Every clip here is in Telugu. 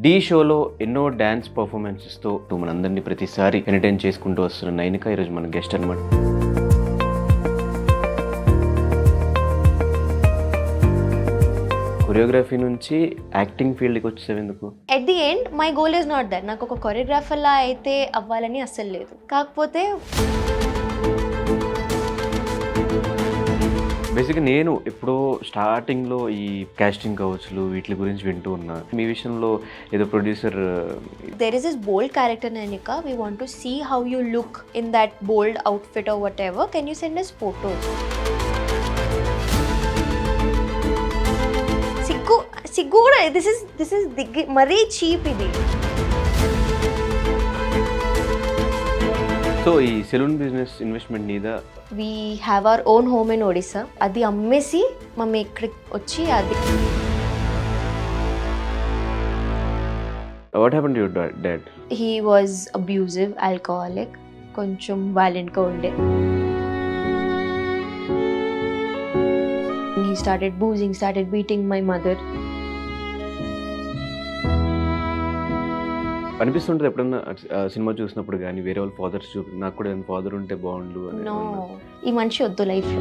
ఢీ షోలో ఎన్నో డ్యాన్స్ పర్ఫార్మెన్సెస్తో మనందరినీ ప్రతిసారి ఎంటర్టైన్ చేసుకుంటూ వస్తున్న నైనిక ఈరోజు మన గెస్ట్ అనమాట. కొరియోగ్రఫీ నుంచి యాక్టింగ్ ఫీల్డ్కి వచ్చేసావు ఎందుకు? At the end my goal is not that. నాకు ఒక కొరియోగ్రాఫర్లా అయితే అవ్వాలని అస్సలు లేదు. కాకపోతే బేసిక్గా నేను ఎప్పుడో స్టార్టింగ్లో ఈ కాస్టింగ్ కౌచ్లు వీటి గురించి వింటూ ఉన్నా. మీ విషయంలో ఏదో producer there is this bold character Nanika. We want to see how you look in that bold outfit or whatever. Can you send us photos? సిగ్గు కూడా this is మరీ చీప్ ఇది. సో ఈ సెలూన్ బిజినెస్ ఇన్వెస్ట్మెంట్ నీదా? We have our own home in Odisha. అది అమ్మేసి మమ్మీ ఇక్కడికి వచ్చి అది. What happened to your dad? He was abusive, alcoholic, కొంచెం violentగా ఉండే. He started boozing, started beating my mother. అనిపిస్తుంటుంది ఎప్పుడన్నా సినిమా చూసినప్పుడు కానీ వేరే వాళ్ళ ఫాదర్స్ నాకు కూడా ఫాదర్ ఉంటే బాగుండు అని. నో, ఈ మనిషి వద్దు లైఫ్లో.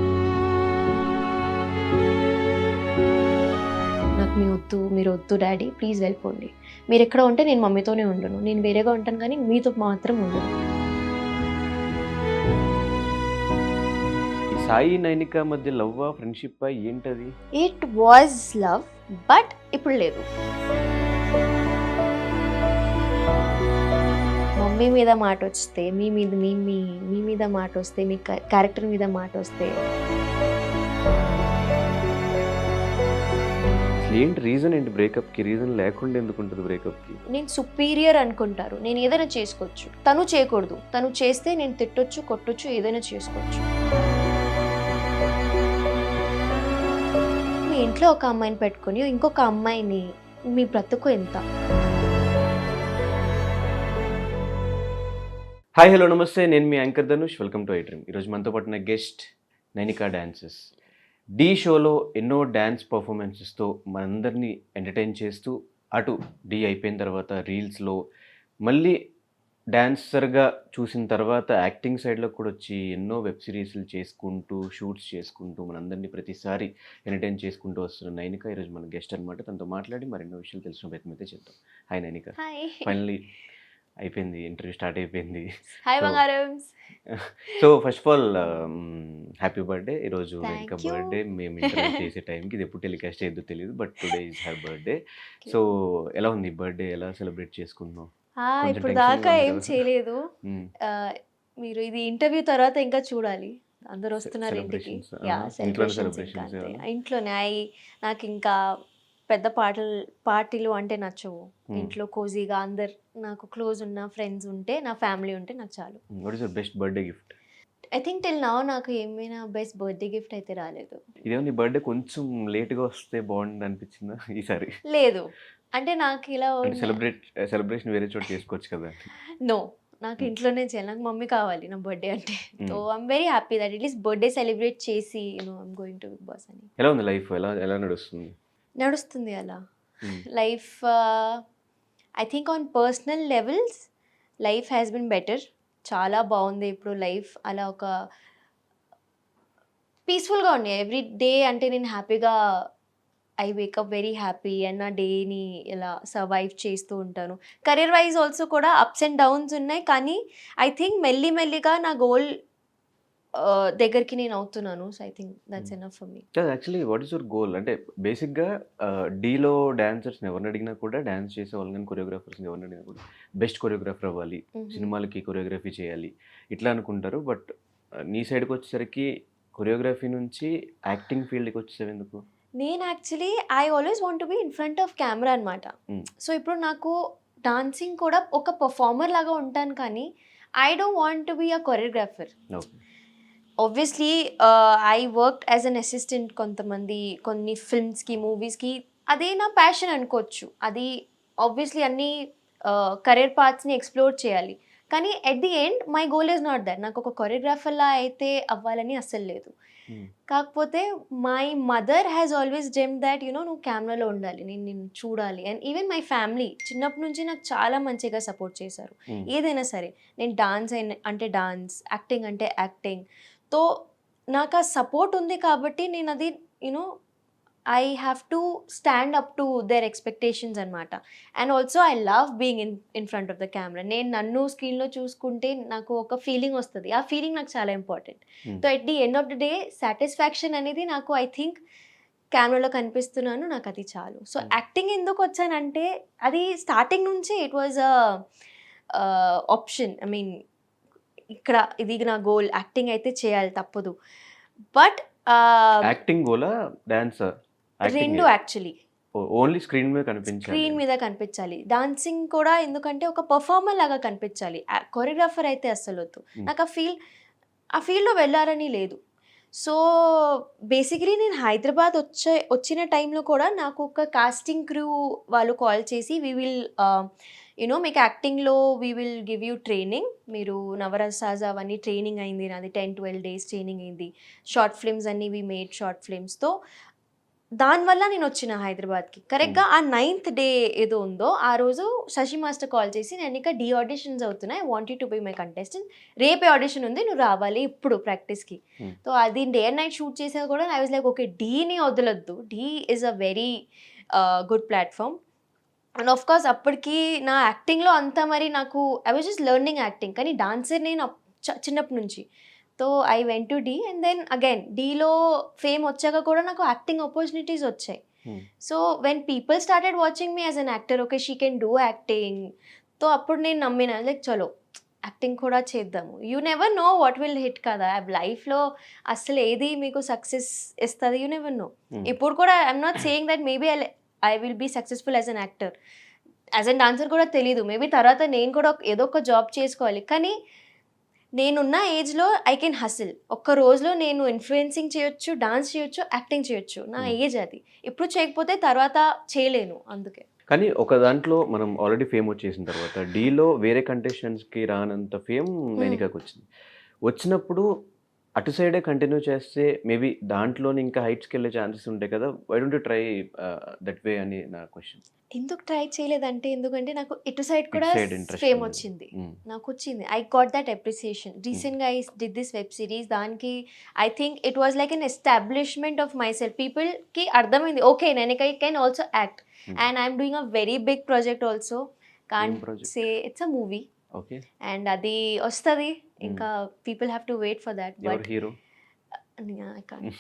నాకు మీరు వద్దు డాడీ, ప్లీజ్ వెళ్ళిపోండి. మీరు ఎక్కడ ఉంటే నేను మమ్మీతోనే ఉండను, నేను వేరేగా ఉంటాను కానీ మీతో మాత్రం ఉండను. ఈ సాయి నైనిక మధ్య లవ్వా ఫ్రెండ్షిప్పా ఏంటది? ఇట్ వాజ్ లవ్, బట్ ఇప్పుడు లేదు. మమ్మీ మీద మాట వస్తే, మీ మీద మాట వస్తే, మీ క్యారెక్టర్ మీద మాట వస్తే ఏంటి రీజన్? ఏంటి బ్రేకప్కి రీజన్ లేకుండా ఎందుకు ఉంటుంది బ్రేకప్కి? నేను సుపీరియర్ అనుకుంటారు, నేను ఏదైనా చేసుకోవచ్చు, తను చేయకూడదు. తను చేస్తే నేను తిట్టొచ్చు, కొట్టొచ్చు, ఏదైనా చేసుకోవచ్చు. మీ ఇంట్లో ఒక అమ్మాయిని పెట్టుకొని ఇంకొక అమ్మాయిని, మీ బ్రతుకు ఎంత? హాయ్ హలో నమస్తే, నేను మీ anchor Dhanush. Welcome to iDream. ఈరోజు మనతో పాటు నా గెస్ట్ నైనిక డాన్సెస్. ఢీ షోలో ఎన్నో డ్యాన్స్ పర్ఫార్మెన్సెస్తో మనందరినీ ఎంటర్టైన్ చేస్తూ, అటు ఢీ అయిపోయిన తర్వాత రీల్స్లో మళ్ళీ డాన్సర్గా చూసిన తర్వాత యాక్టింగ్ సైడ్లో కూడా వచ్చి ఎన్నో వెబ్ సిరీస్లు చేసుకుంటూ, షూట్స్ చేసుకుంటూ మనందరినీ ప్రతిసారి ఎంటర్టైన్ చేసుకుంటూ వస్తున్న నైనిక ఈరోజు మన గెస్ట్ అనమాట. తనతో మాట్లాడి మరెన్నో విషయాలు తెలిసిన ప్రయత్నం అయితే చేద్దాం. హాయ్ నైనిక. ఫైనలీ అయిపోయింది, ఇంటర్వ్యూ స్టార్ట్ అయిపోయింది. హాయ్ బంగారమ్స్. So first of all happy birthday. ఈరోజు ఇంకా బర్త్డే మేము ఇంటర్వ్యూ చేసే టైంకి ఇది ఎప్పుడు టెలికాస్ట్ అయ్యేదో తెలియదు, but today is her birthday. So ఎలా ఉంది బర్త్డే? ఎలా సెలబ్రేట్ చేసుకున్నాం? ఇప్పుడు దాకా ఏం చేయలేదు. మీరు ఇది ఇంటర్వ్యూ తర్వాత ఇంకా చూడాలి. అందరు వస్తున్నారు ఇంటికి. ఇంట్లోనే నాకు ఇంకా పెద్ద పార్టీలు అంటే నచ్చవు. ఇంట్లో కోజీగా అందరు నాకు క్లోజ్ ఉన్న ఫ్రెండ్స్ ఉంటే, నా ఫ్యామిలీ ఉంటే నాకు చాలు. What is your best birthday gift? I think till now నాకు ఏమైనా బెస్ట్ బర్త్డే గిఫ్ట్ అయితే రాలేదు. ఇదేమో నీ బర్త్డే కొంచెం లేట్గా వస్తే బాగుంది అనిపించిందా ఈసారి? లేదు, అంటే నాకు ఇలా సెలబ్రేషన్ వేరే చోట చేసుకోవచ్చు కదా. నో, నాకు ఇంట్లోనే చేయాలి. నాకు మమ్మీ కావాలి నా బర్త్డే అంటే. So I'm very happy that at least birthday celebrate చేసి I'm going to Bigg Boss అని. ఎలా ఉంది లైఫ్? ఎలా నడుస్తుంది అలా life. I think on personal levels life has been better. చాలా బాగుంది ఇప్పుడు లైఫ్. అలా ఒక పీస్ఫుల్గా ఉంది ఎవ్రీ డే. అంటే నేను హ్యాపీగా I wake up very happy and నా డేని ఇలా సర్వైవ్ చేస్తూ ఉంటాను. కెరీర్ వైజ్ ఆల్సో కూడా అప్స్ అండ్ డౌన్స్ ఉన్నాయి, కానీ ఐ థింక్ మెల్లిగా నా గోల్ దగ్గరికి నేను అవుతున్నాను. So I think that's enough for me. Actually what is your goal? అంటే బేసిక్గా డీలో డాన్సర్స్ని ఎవరిని అడిగినా కూడా, డాన్స్ చేసే వాళ్ళు కానీ కొరియోగ్రాఫర్స్ని ఎవరిని అడిగినా కూడా బెస్ట్ కొరియోగ్రాఫర్ అవ్వాలి, సినిమాలకి కొరియోగ్రఫీ చేయాలి ఇట్లా అనుకుంటారు. బట్ నీ సైడ్కి వచ్చేసరికి కొరియోగ్రఫీ నుంచి యాక్టింగ్ ఫీల్డ్కి వచ్చేసావు ఎందుకు? నేను actually I always want to be in front of camera అనమాట. సో ఇప్పుడు నాకు డాన్సింగ్ కూడా ఒక పర్ఫార్మర్ లాగా ఉంటాను, కానీ I don't want to be a choreographer. Obviously I work as an assistant కొన్ని ఫిల్మ్స్కి, మూవీస్కి. అదే నా ప్యాషన్ అనుకోవచ్చు. అది ఆబ్వియస్లీ అన్ని కెరీర్ పాత్స్ని ఎక్స్ప్లోర్ చేయాలి. కానీ at the end my goal is not that. నాకు ఒక కొరియోగ్రాఫర్లా అయితే అవ్వాలని అస్సలు లేదు. కాకపోతే my mother has always dream that నువ్వు కెమెరాలో ఉండాలి, నేను నిన్ను చూడాలి. అండ్ ఈవెన్ మై ఫ్యామిలీ చిన్నప్పటి నుంచి నాకు చాలా మంచిగా సపోర్ట్ చేశారు. ఏదైనా సరే, నేను డాన్స్ అంటే డాన్స్, యాక్టింగ్ అంటే యాక్టింగ్. తో నాకు ఆ సపోర్ట్ ఉంది కాబట్టి నేను అది I have to stand up to their expectations అనమాట. And also I love being in front of the camera. నేను నన్ను స్క్రీన్లో చూసుకుంటే నాకు ఒక ఫీలింగ్ వస్తుంది. ఆ ఫీలింగ్ నాకు చాలా important. So at the end of the day satisfaction అనేది నాకు ఐ థింక్ కెమెరాలో కనిపిస్తున్నాను, నాకు అది చాలు. సో యాక్టింగ్ ఎందుకు వచ్చానంటే అది స్టార్టింగ్ నుంచి it was option. I mean ఇక్కడ ఇది నా గోల్, యాక్టింగ్ అయితే చేయాలి తప్పదు. But acting Gola dancer? రెండు యాక్చువల్లీ. ఓన్లీ స్క్రీన్ మీద కనిపించాలి, స్క్రీన్ మీద కనిపించాలి. డాన్సింగ్ కూడా ఎందుకంటే ఒక పర్ఫార్మర్ లాగా కనిపించాలి. కొరియోగ్రాఫర్ అయితే అస్సలు వద్దు. నాకు ఆ ఫీల్డ్లో వెళ్ళాలని లేదు. సో బేసికలీ నేను హైదరాబాద్ వచ్చిన టైంలో కూడా నాకు ఒక కాస్టింగ్ క్రూ వాళ్ళు కాల్ చేసి వీ విల్ మీకు యాక్టింగ్లో we will give you training, మీరు నవరసాజ్ అవన్నీ ట్రైనింగ్ అయింది నాది, 10-12 days ట్రైనింగ్ అయింది. షార్ట్ ఫిల్మ్స్ అన్నీ వీ మేడ్ షార్ట్ ఫిల్మ్స్తో. దానివల్ల నేను వచ్చిన హైదరాబాద్కి. కరెక్ట్గా ఆ 9th day ఏదో ఉందో ఆ రోజు శశి మాస్టర్ కాల్ చేసి, నేను ఇంకా డీ ఆడిషన్స్ అవుతున్నాయి, I want you to be my contestant, రేపే ఆడిషన్ ఉంది, నువ్వు రావాలి ఇప్పుడు ప్రాక్టీస్కి. సో అది డే అండ్ నైట్ షూట్ చేసేది కూడా ఐ వాజ్ లైక్ ఓకే, డీని వదలొద్దు, Dhee is a very good platform. And of course అప్పటికి నా యాక్టింగ్లో అంతా మరి నాకు I was just learning acting, కానీ డాన్సర్ నేను చిన్నప్పటి నుంచి. So I went to Dhee and then again డీలో ఫేమ్ వచ్చాక కూడా నాకు యాక్టింగ్ ఆపర్చునిటీస్ వచ్చాయి. So when people started watching me as an actor, okay she can do acting. So అప్పుడు నేను నమ్మిన లైక్ చలో యాక్టింగ్ కూడా చేద్దాము. You never know what will hit కదా లైఫ్లో, అసలు ఏది మీకు సక్సెస్ ఇస్తుంది, యూ నెవర్ నో. ఇప్పుడు కూడా I'm not saying that maybe I will be successful as an actor, as an dancer కూడా తెలీదు. మేబీ తర్వాత నేను కూడా ఏదో ఒక జాబ్ చేసుకోవాలి. కానీ నేనున్న ఏజ్లో ఐ కెన్ హసిల్. ఒక్క రోజులో నేను ఇన్ఫ్లుయెన్సింగ్ చేయొచ్చు, డాన్స్ చేయొచ్చు, యాక్టింగ్ చేయొచ్చు. నా ఏజ్ అది. ఇప్పుడు చేయకపోతే తర్వాత చేయలేను. అందుకే. కానీ ఒక దాంట్లో మనం ఆల్రెడీ ఫేమ్ వచ్చేసిన తర్వాత డీలో వేరే కంటెస్టెంట్స్కి రానంత ఫేమ్ నైనికాకి వచ్చింది. వచ్చినప్పుడు అటు సైడే కంటిన్యూ చేస్తే మేబీ దాంట్లోనే ఇంకా హైట్స్కి వెళ్ళే ఛాన్సెస్ ఉంటాయి కదా. Why don't you try that way అని నా క్వశ్చన్. ఎందుకు ట్రై చేయలేదంటే, ఎందుకంటే నాకు ఇటు సైడ్ కూడా side interest ఫేమ్ ఉంది. వచ్చింది. నాకు వచ్చింది. I got that appreciation. రీసెంట్గా I did this web series. దానికి I think it was like an establishment of myself. పీపుల్కి అర్థమైంది, ఓకే నేను I can also act. And I'm doing a very big project also. Can't say it's a movie. Okay. And అది వస్తుంది ఇంకా. People have to wait for that. ఎవరు hero? I can't.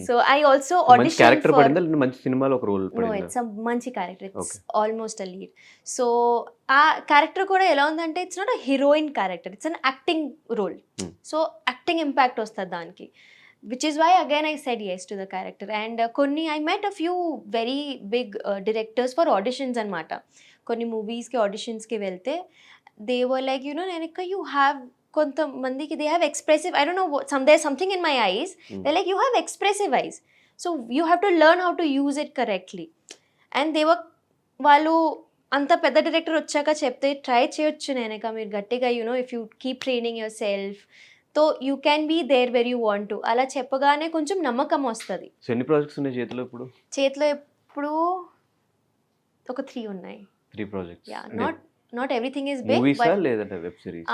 So I also మంచి auditioned క్యారెక్టర్ for. పడిందా లేదా మంచి సినిమాలో ఒక రోల్ No, పడిందా? it's a మంచి character. It's Okay. Almost a lead. So ఆ క్యారెక్టర్ కూడా ఎలా ఉందంటే it's not a heroine character, it's an acting role. So acting impact వస్తుంది దానికి, which is why again I said yes to the character. And కొన్ని I met a few very big directors for auditions అనమాట. కొన్ని మూవీస్కి ఆడిషన్స్కి వెళ్తే దే వర్ లైక్ నేను యూ హ్యావ్, కొంతమందికి they have expressive, I don't know, there something in my eyes, they like you have expressive eyes, so you have to learn how to use it correctly. And వాళ్ళు అంత పెద్ద డైరెక్టర్ వచ్చాక చెప్తే ట్రై చేయొచ్చు నేనక, మీరు గట్టిగా if you keep training yourself తో you can be there where you want to, అలా చెప్పగానే కొంచెం నమ్మకం వస్తుంది. సో ఎన్ని ప్రాజెక్ట్స్ ఉన్నాయి చేతిలో ఇప్పుడు? చేతిలో ఇప్పుడు ఒక 3 ఉన్నాయి. 3 projects. Yeah, not everything is big, మూవీసా బట్ లేదంటే web series?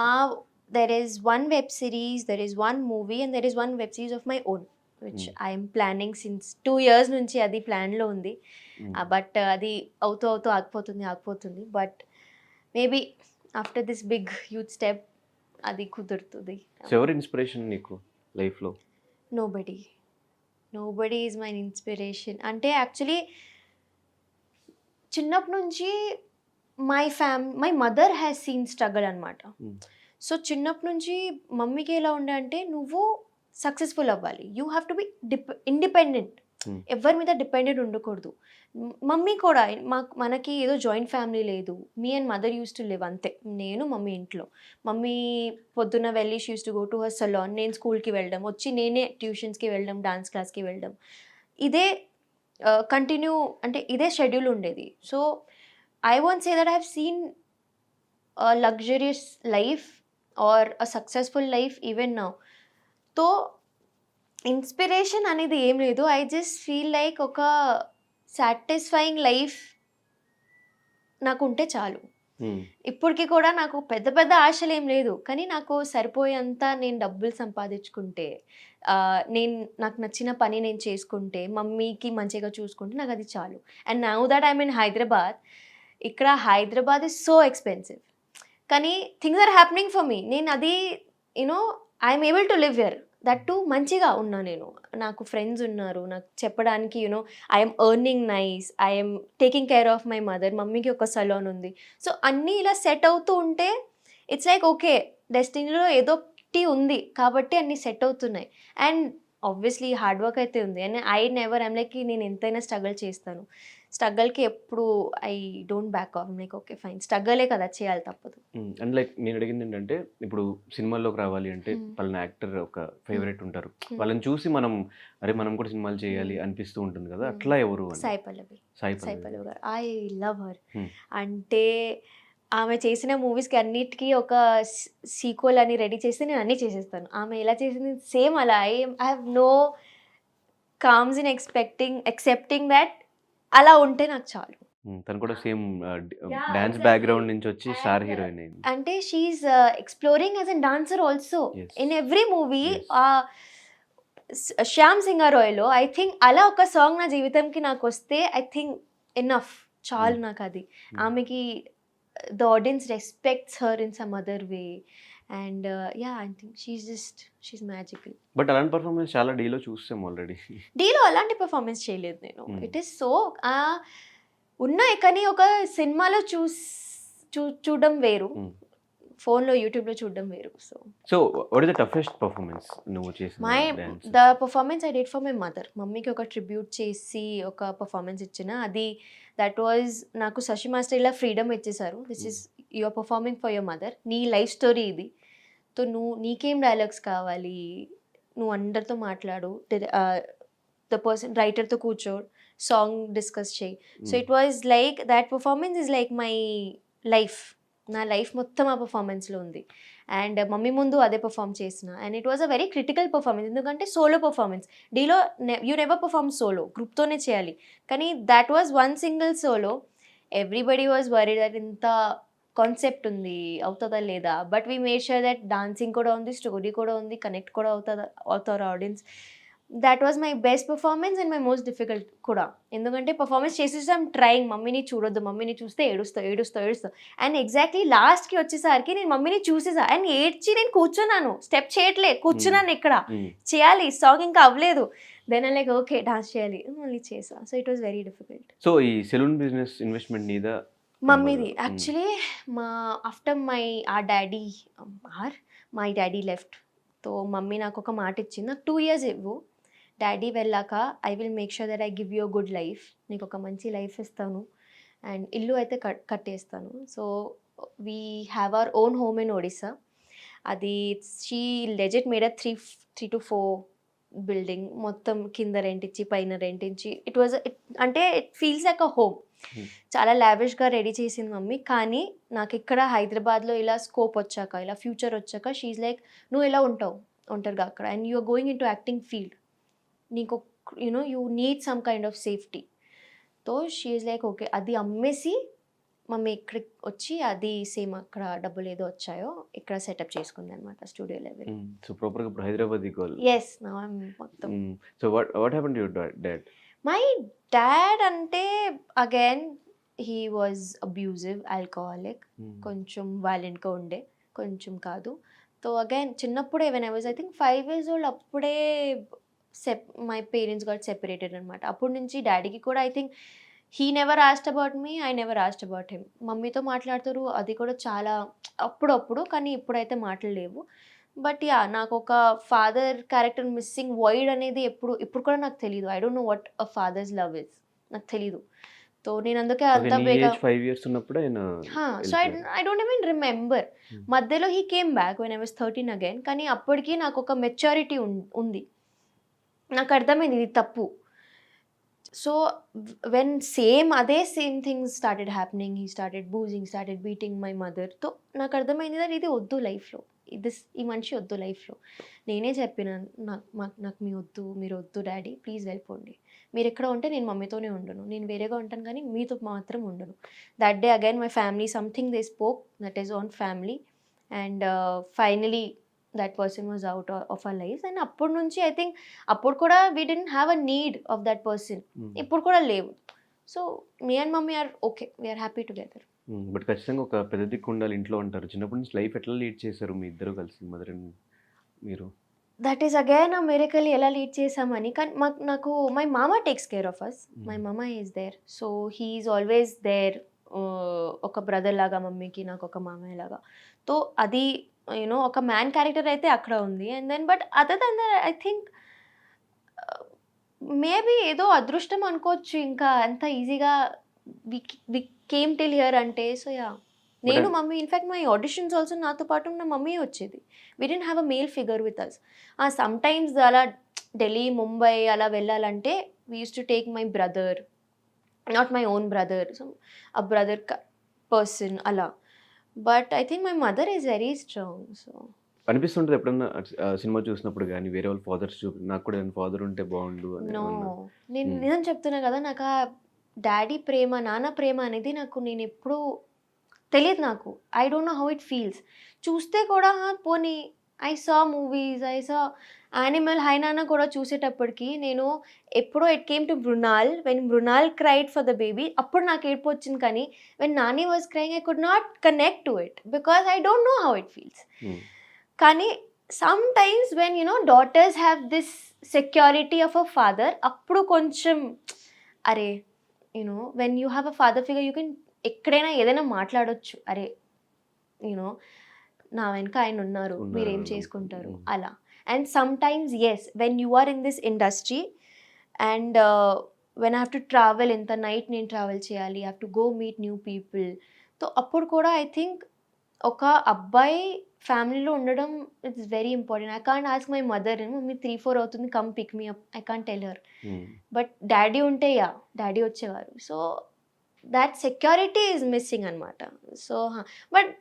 there is one web series, there is one movie, and there is one web series of my own, which I am planning since 2 years నుంచి అది ప్లాన్లో ఉంది. బట్ అది అవుతూ ఆగిపోతుంది. But maybe after this big huge step అది కుదురుతుంది. ఎవరి ఇన్స్పిరేషన్ నీకు లైఫ్లో? Nobody is my inspiration. అంటే యాక్చువల్లీ చిన్నప్పటి నుంచి my mother has seen struggle అనమాట. సో చిన్నప్పటి నుంచి మమ్మీకి ఎలా ఉండే అంటే, నువ్వు సక్సెస్ఫుల్ అవ్వాలి, you have to be independent, ఎవరి మీద డిపెండెంట్ ఉండకూడదు. మమ్మీ కూడా మనకి ఏదో జాయింట్ ఫ్యామిలీ లేదు. Me and mother use to live అంతే, నేను మమ్మీ ఇంట్లో. మమ్మీ పొద్దున్న వెళ్ళి she use to go to her salon, నేను స్కూల్కి వెళ్ళడం, వచ్చి నేనే ట్యూషన్స్కి వెళ్ళడం, డాన్స్ క్లాస్కి వెళ్ళడం, ఇదే కంటిన్యూ, అంటే ఇదే షెడ్యూల్ ఉండేది. So I want say that I have seen luxurious life or a successful life even now. తో ఇన్స్పిరేషన్ అనేది ఏం లేదు. ఐ జస్ట్ ఫీల్ లైక్ ఒక సాటిస్ఫైయింగ్ లైఫ్ నాకు ఉంటే చాలు. ఇప్పటికి కూడా నాకు పెద్ద పెద్ద ఆశలు ఏం లేదు, కానీ నాకు సరిపోయేంత నేను డబ్బులు సంపాదించుకుంటే, నాకు నచ్చిన పని నేను చేసుకుంటే, మమ్మీకి మంచిగా చూసుకుంటే నాకు అది చాలు. And now that I mean Hyderabad, ఇక్కడ హైదరాబాద్ ఇస్ సో ఎక్స్పెన్సివ్, కానీ things are happening for me. నేను అది you know I'm able to live here, that too మంచిగా ఉన్నా నేను. నాకు ఫ్రెండ్స్ ఉన్నారు, నాకు చెప్పడానికి I'm earning nice, I'm taking care of my mother, మమ్మీకి ఒక సలోన్ ఉంది. సో అన్నీ ఇలా సెట్ అవుతూ ఉంటే ఇట్స్ లైక్ ఓకే, డెస్టినీలో ఏదో ఒకటి ఉంది కాబట్టి అన్నీ సెట్ అవుతున్నాయి. అండ్ ఆబ్వియస్లీ హార్డ్ వర్క్ అయితే ఉంది. అండ్ ఐఎమ్ లైక్ నేను ఎంతైనా స్ట్రగుల్ చేస్తాను. స్ట్రగల్కి ఎప్పుడు I don't back off. Like okay fine, స్ట్రగలే కదా, చేయాలి, తప్పదు. అండ్ లైక్ నేను అడిగింది ఏంటంటే, ఇప్పుడు సినిమాల్లోకి రావాలి అంటే వాళ్ళని యాక్టర్ ఒక ఫేవరెట్ ఉంటారు, వాళ్ళని చూసి మనం కూడా సినిమాలు చేయాలి అనిపిస్తూ ఉంటుంది కదా, అట్లా ఎవరు? సాయి పల్లవి. సాయి సాయి పల్లవి పల్లవి గారు, ఐ లవ్ హర్. అంటే ఆమె చేసిన మూవీస్కి అన్నిటికీ ఒక సీక్వెల్ అని రెడీ చేస్తే నేను అన్నీ చేసేస్తాను. ఆమె ఎలా చేసింది సేమ్ అలా. I have no qualms in accepting that అలా ఉంటే నాకు చాలు. తను కూడా సేమ్ డాన్స్ బ్యాక్గ్రౌండ్ నుంచి వచ్చి స్టార్ హీరోయిన్ అయింది. అంటే she's exploring as an dancer also in every movie. Shyam సింగారాయ్లో ఐ థింక్ అలా ఒక సాంగ్ నా జీవితంకి నాకు వస్తే ఐ థింక్ ఎనఫ్, చాలు నాకు అది. ఆమెకి the audience respects her in some other way. And I think she is magical. But అలాంటి పర్ఫార్మెన్స్ చాలా డీలో చూస్తాం ఆల్రెడీ. డీలో అలాంటి పర్ఫార్మెన్స్ చేయలేదు నేను. ఇట్ ఈస్ సో ఉన్నాయి, కానీ ఒక సినిమాలో చూడడం వేరు, ఫోన్లో యూట్యూబ్లో చూడడం వేరు. So what is the toughest performance నువ్వు చేసిన? The performance I did for my mother. మమ్మీకి ఒక ట్రిబ్యూట్ చేసి ఒక పర్ఫార్మెన్స్ ఇచ్చిన, అది దట్ వాజ్ నాకు శశి మాస్టర్ ఇలా ఫ్రీడమ్ ఇచ్చేసారు. This is your performing for your mother, నీ లైఫ్ స్టోరీ ఇది. సో నీకేం డైలాగ్స్ కావాలి, నువ్వు అందరితో మాట్లాడు, ద పర్సన్ రైటర్తో కూర్చో, సాంగ్ డిస్కస్ చేయి. So it was like that performance is like my life. నా లైఫ్ మొత్తం ఆ పర్ఫార్మెన్స్లో ఉంది. అండ్ మమ్మీ ముందు అదే పర్ఫామ్ చేసిన. And it was a very critical performance, ఎందుకంటే సోలో పర్ఫార్మెన్స్. డీలో యూ నెవర్ పర్ఫార్మ్ సోలో, గ్రూప్తోనే చేయాలి. కానీ that was one single solo. Everybody was worried that ఇంత కాన్సెప్ట్ ఉంది, అవుతుందా లేదా. But we made sure that dancing కూడా ఉంది, స్టోరీ కూడా ఉంది, కనెక్ట్ కూడా అవుతారు audience. That was my best performance and my most difficult కూడా. ఎందుకంటే పర్ఫార్మెన్స్ చేసేసాం ట్రయింగ్, మమ్మీని చూడొద్దు, మమ్మీని చూస్తే ఏడుస్తావు. అండ్ ఎగ్జాక్ట్లీ లాస్ట్కి వచ్చేసరికి నేను మమ్మీని చూసేసా అండ్ ఏడ్చి నేను కూర్చున్నాను, స్టెప్ చేయట్లే, కూర్చున్నాను ఇక్కడ, చేయాలి, సాంగ్ ఇంకా అవ్వలేదు. Then I like okay dance చేయాలి, మళ్ళీ చేసా. So it was very difficult. So ఈ సెలూన్ బిజినెస్ ఇన్వెస్ట్మెంట్ నీదా? మమ్మీది actually. After my daddy left, తో మమ్మీ నాకు ఒక మాట ఇచ్చింది, నాకు 2 years ఇవ్వు, డాడీ వెళ్ళాక I will make sure that I give you a good life, నీకు ఒక మంచి లైఫ్ ఇస్తాను అండ్ ఇల్లు అయితే కట్టేస్తాను. So we have our own home in Odisha. అది she legit made a 3 to 4 building, మొత్తం కింద రెంట్ ఇచ్చి పైన రెంట్ ఇచ్చి. అంటే it feels like a home. చాలా లావిష్గా రెడీ చేసింది మమ్మీ. కానీ నాకు ఇక్కడ హైదరాబాద్లో ఇలా స్కోప్ వచ్చాక, ఇలా ఫ్యూచర్ వచ్చాక షీఈ్ లైక్ నువ్వు ఎలా ఉంటారుగా అక్కడ, and you are going into acting field, నీకు you need some kind of safety. తో షీఈ్ లైక్ ఓకే, అది అమ్మేసి మమ్మీ ఇక్కడికి వచ్చి అది సేమ్ అక్కడ డబ్బులు ఏదో వచ్చాయో ఇక్కడ సెటప్ చేసుకుంది అనమాట, స్టూడియో లెవెల్. సో ప్రాపర్గా ఇప్పుడు హైదరాబాద్ గోల్. ఎస్, నా మొత్తం. So what happened to your dad? My dad అంటే again he was abusive, alcoholic, కొంచెం వైలెంట్గా ఉండే, కొంచెం కాదు. సో అగైన్ చిన్నప్పుడే when I was I think 5 years old, అప్పుడే మై పేరెంట్స్ గాట్ సెపరేటెడ్ అనమాట. అప్పటి నుంచి డాడీకి కూడా I think he never asked about me, I never asked about him. మమ్మీతో మాట్లాడుతారు, అది కూడా చాలా అప్పుడప్పుడు, కానీ ఇప్పుడైతే మాట్లాడలేవు. బట్ నాకు ఒక ఫాదర్ క్యారెక్టర్ మిస్సింగ్ వాయిడ్ అనేది ఇప్పుడు కూడా నాకు తెలియదు. I don't know what a fathers love is, నాకు తెలీదు. సో నేను అందుకే అంత బేగా 5 years ఉన్నప్పుడు so I don't even remember. మధ్యలో he came back when I was 13 again. కానీ అప్పటికి నాకు ఒక మెచ్యూరిటీ ఉంది, నాకు అర్థమైంది ఇది తప్పు. సో వెన్ అదే same things started happening, he started boozing, started beating my mother. తో నాకు అర్థమైంది that ఇది వద్దు లైఫ్లో, ఈ మనిషి వద్దు లైఫ్లో. నేనే చెప్పిన, నాకు మీ వద్దు, మీరు వద్దు డాడీ, ప్లీజ్ వెళ్ళిపోండి. మీరు ఎక్కడ ఉంటే నేను మమ్మీతోనే ఉండను, నేను వేరేగా ఉంటాను కానీ మీతో మాత్రం ఉండను. That day again my family, something they spoke, that is on family. And finally that person was out of our life. And అప్పటి నుంచి ఐ థింక్ అప్పుడు కూడా we didn't have a need of that person. ఇప్పుడు కూడా లేవు. So me and mommy are okay, we're happy together. But ఖచ్చితంగా ఒక పెద్ద దిక్కు ఉండాలి ఇంట్లో అంటారు. చిన్నప్పటి నుంచి లైఫ్ ఎట్లా లీడ్ చేశారు మీ ఇద్దరు కలిసి, మదర్ అండ్ మీరు? That is again a miracle, ఎలా లీడ్ చేసామని. కానీ నాకు మై మామ takes care of us, my మామ is there, so he is always there. ఒక బ్రదర్ లాగా మమ్మీకి, నాకు ఒక మామయ్య లాగా. సో అది యూనో ఒక మ్యాన్ క్యారెక్టర్ అయితే అక్కడ ఉంది. And then but other then that I think maybe ఏదో అదృష్టం అనుకోవచ్చు. ఇంకా అంత ఈజీగా వి కేమ్ టిల్ హియర్ అంటే. సో యా, నేను mummy, in fact my auditions also నాతో పాటు ఉన్న మమ్మీ వచ్చేది. We didn't have a male figure with us. Sometimes అలా ఢిల్లీ, ముంబై అలా వెళ్ళాలంటే we used to take my brother, not my own brother, so a brother person అలా. But I think my mother is very strong. So అనిపిస్తుంటుంది ఎప్పుడన్నా సినిమా చూసినప్పుడు కానీ వేరే వాళ్ళ ఫాదర్స్ నాకు కూడా ఫాదర్ ఉంటే బాగుండు అని నో, ఏమన్నా? నేను నిజం చెప్తున్నా కదా, నాకు ఆ డాడీ ప్రేమ, నాన్న ప్రేమ అనేది నేను ఎప్పుడూ తెలియదు. నాకు I don't know how it feels. చూస్తే కూడా పోనీ I saw movies, I saw animal, హైనానా కూడా చూసేటప్పటికి నేను ఎప్పుడో it came to Mrunal, when Mrunal cried for the baby, అప్పుడు నాకు ఏడుపు వచ్చింది. కానీ when Nani was crying I could not connect to it because I don't know how it feels. కానీ some times when daughters have this security of a father, అప్పుడు కొంచెం అరే when you have a father figure you can ఎక్కడైనా ఏదైనా మాట్లాడొచ్చు. అరే నా వెనక ఆయన ఉన్నారు, మీరేం చేసుకుంటారు అలా. And sometimes yes, when you are in this industry and when I have to travel, ఇంత నైట్ నేను ట్రావెల్ చేయాలి, have to go meet new people. So అప్పుడు కూడా ఐ థింక్ ఒక అబ్బాయి ఫ్యామిలీలో ఉండడం it's very important. I can't ask my mother, mommy 3-4 అవుతుంది, come pick me up, I can't tell her. But daddy ఉంటే డాడీ వచ్చేవారు. So that security is missing అనమాట. సో బట్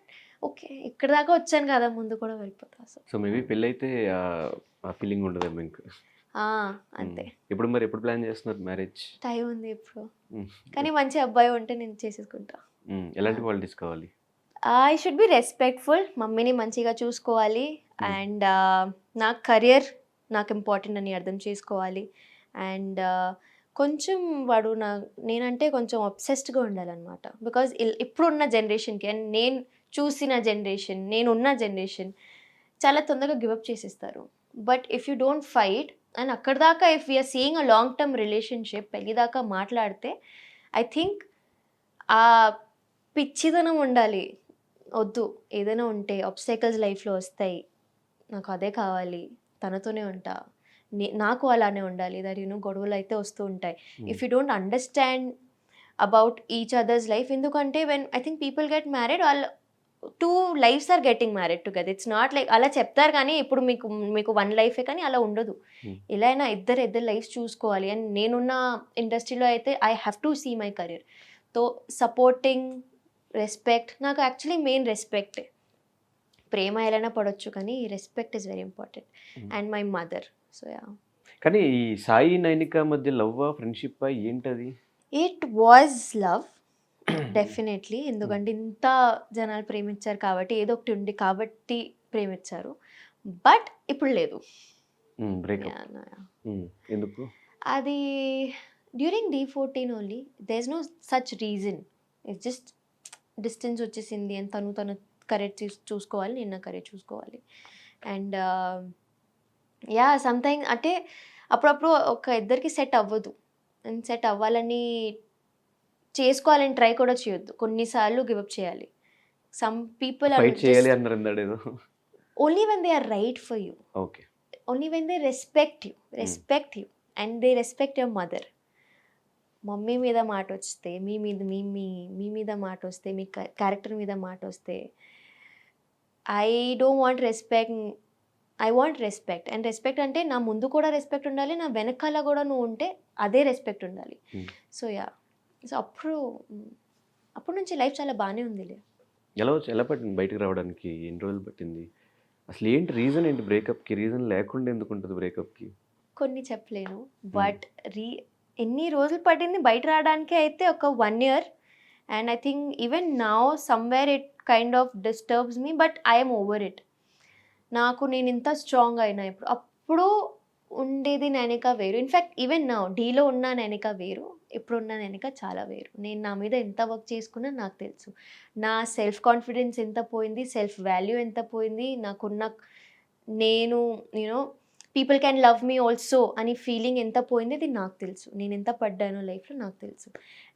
ఓకే, ఇక్కడ దాకా వచ్చాను కదా, ముందు కూడా వెళ్ళిపోతా. సో మేబీ పెళ్ళి అయితే ఆ ఫీలింగ్ ఉండదేమో ఇంకా. అంతే. ఇప్పుడు మరి ఎప్పుడు ప్లాన్ చేస్తున్నారు మ్యారేజ్? టైం ఉంది ఇప్పుడు, కానీ మంచి అబ్బాయి ఉంటే నేను చేసేసుకుంటా. ఎలాంటి క్వాలిటీస్ కావాలి? ఐ షుడ్ బి రెస్పెక్ట్ఫుల్, మమ్మీని మంచిగా చూసుకోవాలి. అండ్ నా కెరియర్ నాకు ఇంపార్టెంట్ అని అర్థం చేసుకోవాలి. అండ్ కొంచెం వాడు నేనంటే కొంచెం అబ్సెస్డ్గా ఉండాలన్నమాట. బికాజ్ ఇప్పుడున్న జనరేషన్కి అండ్ నేను చూసిన జనరేషన్, నేనున్న జనరేషన్ చాలా తొందరగా గివప్ చేసేస్తారు. But if you don't fight and అక్కడ దాకా if we're seeing a long term relationship, పెళ్ళి దాకా మాట్లాడితే ఐ థింక్ ఆ పిచ్చిదనం ఉండాలి. వద్దు, ఏదైనా ఉంటే ఆబ్స్టైకల్స్ లైఫ్లో వస్తాయి, నాకు అదే కావాలి, తనతోనే ఉంటా, నాకు అలానే ఉండాలి. దట్ గొడవలు అయితే వస్తూ ఉంటాయి. If you don't understand about each others life, ఎందుకంటే when I think people get married, వాళ్ళ 2 lives are getting married together. It's not like అలా చెప్తారు కానీ ఇప్పుడు మీకు 1 లైఫే, కానీ అలా ఉండదు. ఇలా అయినా ఇద్దరు లైఫ్స్ చూసుకోవాలి. అండ్ నేనున్న ఇండస్ట్రీలో అయితే I have to see my career. తో సపోర్టింగ్, రెస్పెక్ట్, నాకు యాక్చువల్లీ మెయిన్ రెస్పెక్టే. ప్రేమ ఎలానా పడవచ్చు కానీ respect is very important. And my mother. So yeah. కానీ ఈ సాయి నైనిక మధ్య లవ్ ఫ్రెండ్షిప్ ఏంటది? It was love definitely. ఎందుకంటే ఇంత జనాలు ప్రేమించారు కాబట్టి, ఏదో ఒకటి ఉంది కాబట్టి ప్రేమించారు. బట్ ఇప్పుడు లేదు. ఎందుకు? అది during D14 only, there is no such reason. It's just distance వచ్చేసింది అండ్ తను కరెక్ట్ చూసుకోవాలి, నేను నా కరెక్ట్ చూసుకోవాలి. అండ్ యా, సమ్టైమ్స్ అంటే అప్పుడప్పుడు ఒక ఇద్దరికి సెట్ అవ్వదు. అండ్ సెట్ అవ్వాలని చేసుకోవాలని ట్రై కూడా చేయొద్దు, కొన్నిసార్లు గివప్ చేయాలి. Some people only when they are right for you, only when they respect you and they respect your mother. Mummy మీద మాట వస్తే, మీ మీద మాట వస్తే, మీ క్యారెక్టర్ మీద మాట వస్తే, I don't want respect I want respect. And respect అంటే నా ముందు కూడా రెస్పెక్ట్ ఉండాలి, నా వెనకాల కూడా నువ్వు ఉంటే అదే రెస్పెక్ట్ ఉండాలి. సో యా, సో అప్పటి నుంచి లైఫ్ చాలా బాగానే ఉందిలే. ఎలా పట్టింది బయటకు రావడానికి? ఎన్ని రోజులు పట్టింది? అసలు ఏంటి రీజన్ ఏంటి బ్రేకప్కి? రీజన్ లేకుండా ఎందుకు ఉంటుంది బ్రేకప్కి? కొన్ని చెప్పలేను, బట్ ఎన్ని రోజులు పట్టింది బయట రావడానికి అయితే ఒక 1 year. And I think even now somewhere it kind of disturbs me, but I'm over it. నాకు నేను ఇంత స్ట్రాంగ్ అయినా ఇప్పుడు, అప్పుడు ఉండేది నైనిక వేరు. ఇన్ఫ్యాక్ట్ ఈవెన్ నౌ డీలో ఉన్న నైనిక వేరు, ఇప్పుడు ఉన్న నైనిక చాలా వేరు. నేను నా మీద ఎంత వర్క్ చేసుకున్నా నాకు తెలుసు. నా సెల్ఫ్ కాన్ఫిడెన్స్ ఎంత పోయింది, సెల్ఫ్ వాల్యూ ఎంత పోయింది, నాకున్న నేను you know people can love me also అని ఫీలింగ్ ఎంత పోయింది, అది నాకు తెలుసు. నేను ఎంత పడ్డానో లైఫ్లో నాకు తెలుసు.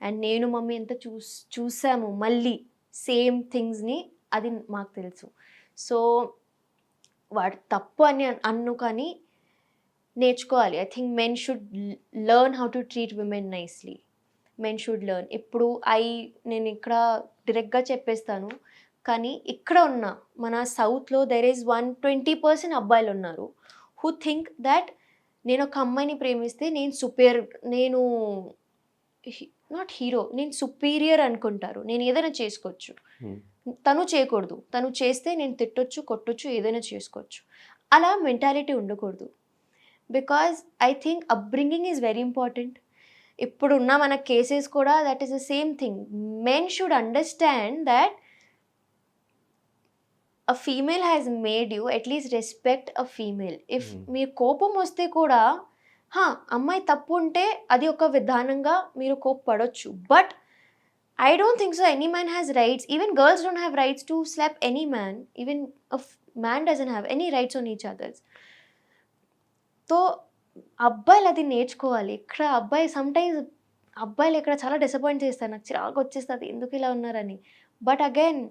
అండ్ నేను మమ్మీ ఎంత చూసాము మళ్ళీ సేమ్ థింగ్స్ని, అది మాకు తెలుసు. సో వాడు తప్పు అని అన్ను, కానీ నేర్చుకోవాలి. I think men should learn how to treat women nicely. Men should learn. ఇప్పుడు నేను ఇక్కడ డైరెక్ట్గా చెప్పేస్తాను, కానీ ఇక్కడ ఉన్న మన సౌత్లో దెర్ ఈజ్ 120% అబ్బాయిలు ఉన్నారు హూ థింక్ దట్ నేను ఒక అమ్మాయిని ప్రేమిస్తే నేను నాట్ హీరో, నేను సుపీరియర్ అనుకుంటారు. నేను ఏదైనా చేసుకోవచ్చు, తను చేయకూడదు. తను చేస్తే నేను తిట్టొచ్చు, కొట్టొచ్చు, ఏదైనా చేసుకోవచ్చు. అలా మెంటాలిటీ ఉండకూడదు. Because I think upbringing is very important. ఇప్పుడున్న మన కేసెస్ కూడా that is the same thing. Men should understand that a female has made you, at least respect a female. If మీరు కోపం వస్తే కూడా అమ్మాయి తప్పు ఉంటే అది ఒక విధానంగా మీరు కోప్పడొచ్చు. But I don't think so any man has rights. Even girls don't have rights to slap any man. Even a man doesn't have any rights on each others. So అబ్బాయిలు అది నేర్చుకోవాలి. ఇక్కడ అబ్బాయిలు ఇక్కడ చాలా డిసప్పాయింట్ చేస్తారు. నాకు చిరాకు వచ్చేస్తుంది ఎందుకు ఇలా ఉన్నారని. బట్ అగైన్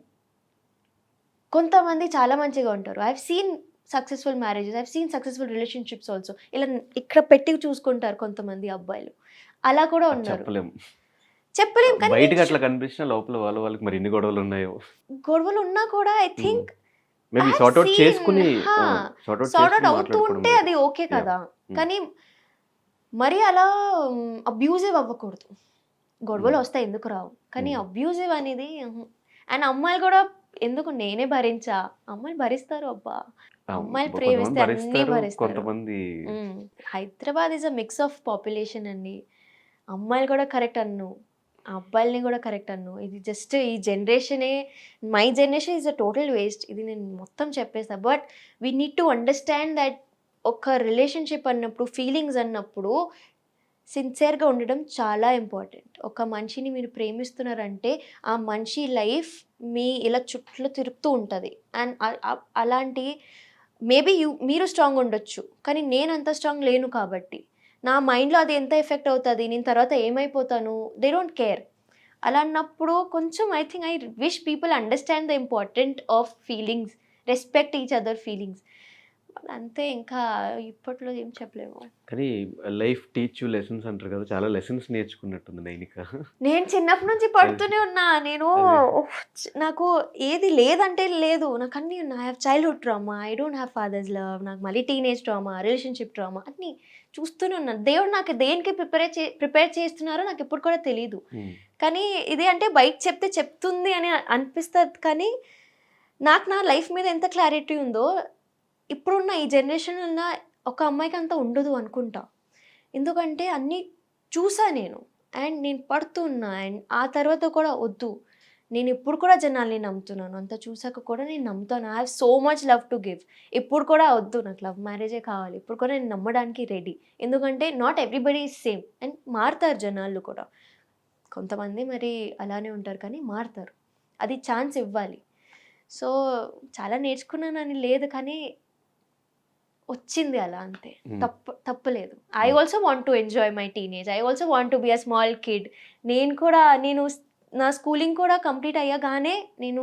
కొంతమంది చాలా మంచిగా ఉంటారు. I have seen successful marriages, I have seen successful relationships also. ఇలా ఇక్కడ పెట్టి చూసుకుంటారు కొంతమంది అబ్బాయిలు, అలా కూడా ఉన్నారు. చెప్పలేం, కానీ బయటకి అట్లా కనిపించిన లోపల వాళ్ళకి మరి ఎన్ని గొడవలు ఉన్నాయో. గొడవలు ఉన్నా కూడా I think maybe sort out చేసుకుని సార్ట్ అవుట్ అవుతూ ఉంటే అది ఓకే కదా. కానీ మరి అలా అబ్యూజివ్ అవ్వకూడదు. గొడవలు వస్తాయి, ఎందుకు రావు, కానీ అబ్యూజివ్ అనేది. అండ్ అమ్మాయిలు కూడా ఎందుకు, నేనే భరించా, అమ్మాయిలు భరిస్తారు. అబ్బా, అమ్మాయిలు ప్రేమిస్తే అన్నీ భరిస్తారు. Hyderabad is a mix of population అండి. అమ్మాయిలు కూడా కరెక్ట్ అన్ను, అబ్బాయిల్ని కూడా కరెక్ట్ అన్ను. ఇది జస్ట్ ఈ జనరేషనే, my generation is a total waste. ఇది నేను మొత్తం చెప్పేస్తా. But we need to understand that ఒక రిలేషన్షిప్ అన్నప్పుడు, ఫీలింగ్స్ అన్నప్పుడు సిన్సియర్గా ఉండడం చాలా ఇంపార్టెంట్. ఒక మనిషిని మీరు ప్రేమిస్తున్నారంటే ఆ మనిషి లైఫ్ మీ ఇలా చుట్టూ తిరుగుతూ ఉంటుంది. అండ్ అలాంటి మేబీ మీరు స్ట్రాంగ్ ఉండొచ్చు, కానీ నేను అంత స్ట్రాంగ్ లేను. కాబట్టి నా మైండ్లో అది ఎంత ఎఫెక్ట్ అవుతుంది, నేను తర్వాత ఏమైపోతాను, దే డోంట్ కేర్. అలా అన్నప్పుడు కొంచెం I think I wish people understand the important of feelings, respect each other feelings. అంతే, ఇంకా ఇప్పట్లో ఏం చెప్పలేము. కానీ లైఫ్ టీచ్ యూ లెసన్స్ అంటారు కదా, చాలా లెసన్స్ నేర్చుకున్నట్టుంది నైనిక. నేను చిన్నప్పటి నుంచి పడుతూనే ఉన్నా. నాకు ఏది లేదంటే లేదు, నాకు అన్నీ ఉన్నా. I have childhood trauma, I don't have fathers love, నాకు మళ్ళీ టీనేజ్ ట్రామా, రిలేషన్షిప్ ట్రామా, అన్నీ చూస్తూనే ఉన్నాను. దేవుడు నాకు దేనికి ప్రిపేర్ చేస్తున్నారో నాకు ఇప్పుడు కూడా తెలీదు. కానీ ఇది అంటే బయట చెప్తుంది అని అనిపిస్తుంది. కానీ నాకు నా లైఫ్ మీద ఎంత క్లారిటీ ఉందో ఇప్పుడున్న ఈ జనరేషన్ ఉన్న ఒక అమ్మాయికి అంత ఉండదు అనుకుంటా. ఎందుకంటే అన్నీ చూసా నేను, అండ్ నేను పడుతున్నా. అండ్ ఆ తర్వాత కూడా వద్దు, నేను ఇప్పుడు కూడా జనాల్ని నమ్ముతున్నాను. అంత చూసాక కూడా నేను నమ్ముతాను. I have so much love to give. ఇప్పుడు కూడా వద్దు, నాకు లవ్ మ్యారేజే కావాలి. ఇప్పుడు కూడా నేను నమ్మడానికి రెడీ. ఎందుకంటే not everybody is same. And మారుతారు జనాలు కూడా. కొంతమంది మరి అలానే ఉంటారు, కానీ మారుతారు. అది ఛాన్స్ ఇవ్వాలి. సో చాలా నేర్చుకున్నానని లేదు, కానీ వచ్చింది అలా, అంతే. తప్పలేదు. I also want to enjoy my teenage. I also want to be a small kid. నేను నా స్కూలింగ్ కూడా కంప్లీట్ అయ్యగానే నేను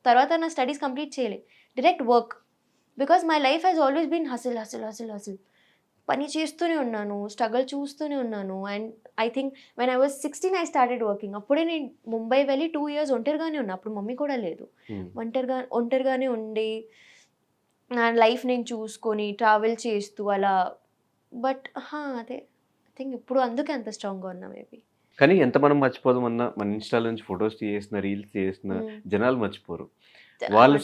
తర్వాత నా స్టడీస్ కంప్లీట్ చేయలేదు, direct work. Because my life has always been hustle hustle hustle hustle. పని చేస్తూనే ఉన్నాను, స్ట్రగల్ చూస్తూనే ఉన్నాను. And I think when I was 16 I started working. అప్పుడే నేను ముంబై వెళ్ళి 2 years ఒంటరిగానే ఉన్నా. అప్పుడు మమ్మీ కూడా లేదు. ఒంటరిగానే ఉండి నా లైఫ్ నేను చూసుకొని ట్రావెల్ చేస్తూ అలా. బట్ అదే ఐ థింక్ ఇప్పుడు అందుకే అంత స్ట్రాంగ్గా ఉన్నా మేబీ. కానీ ఎంత మనం మర్చిపోదామన్నా మన ఇన్‌స్టా‌లో నుంచి ఫోటోస్ తీసేసిన, రీల్స్ చేసిన జనాలు మర్చిపోరు. వాళ్ళ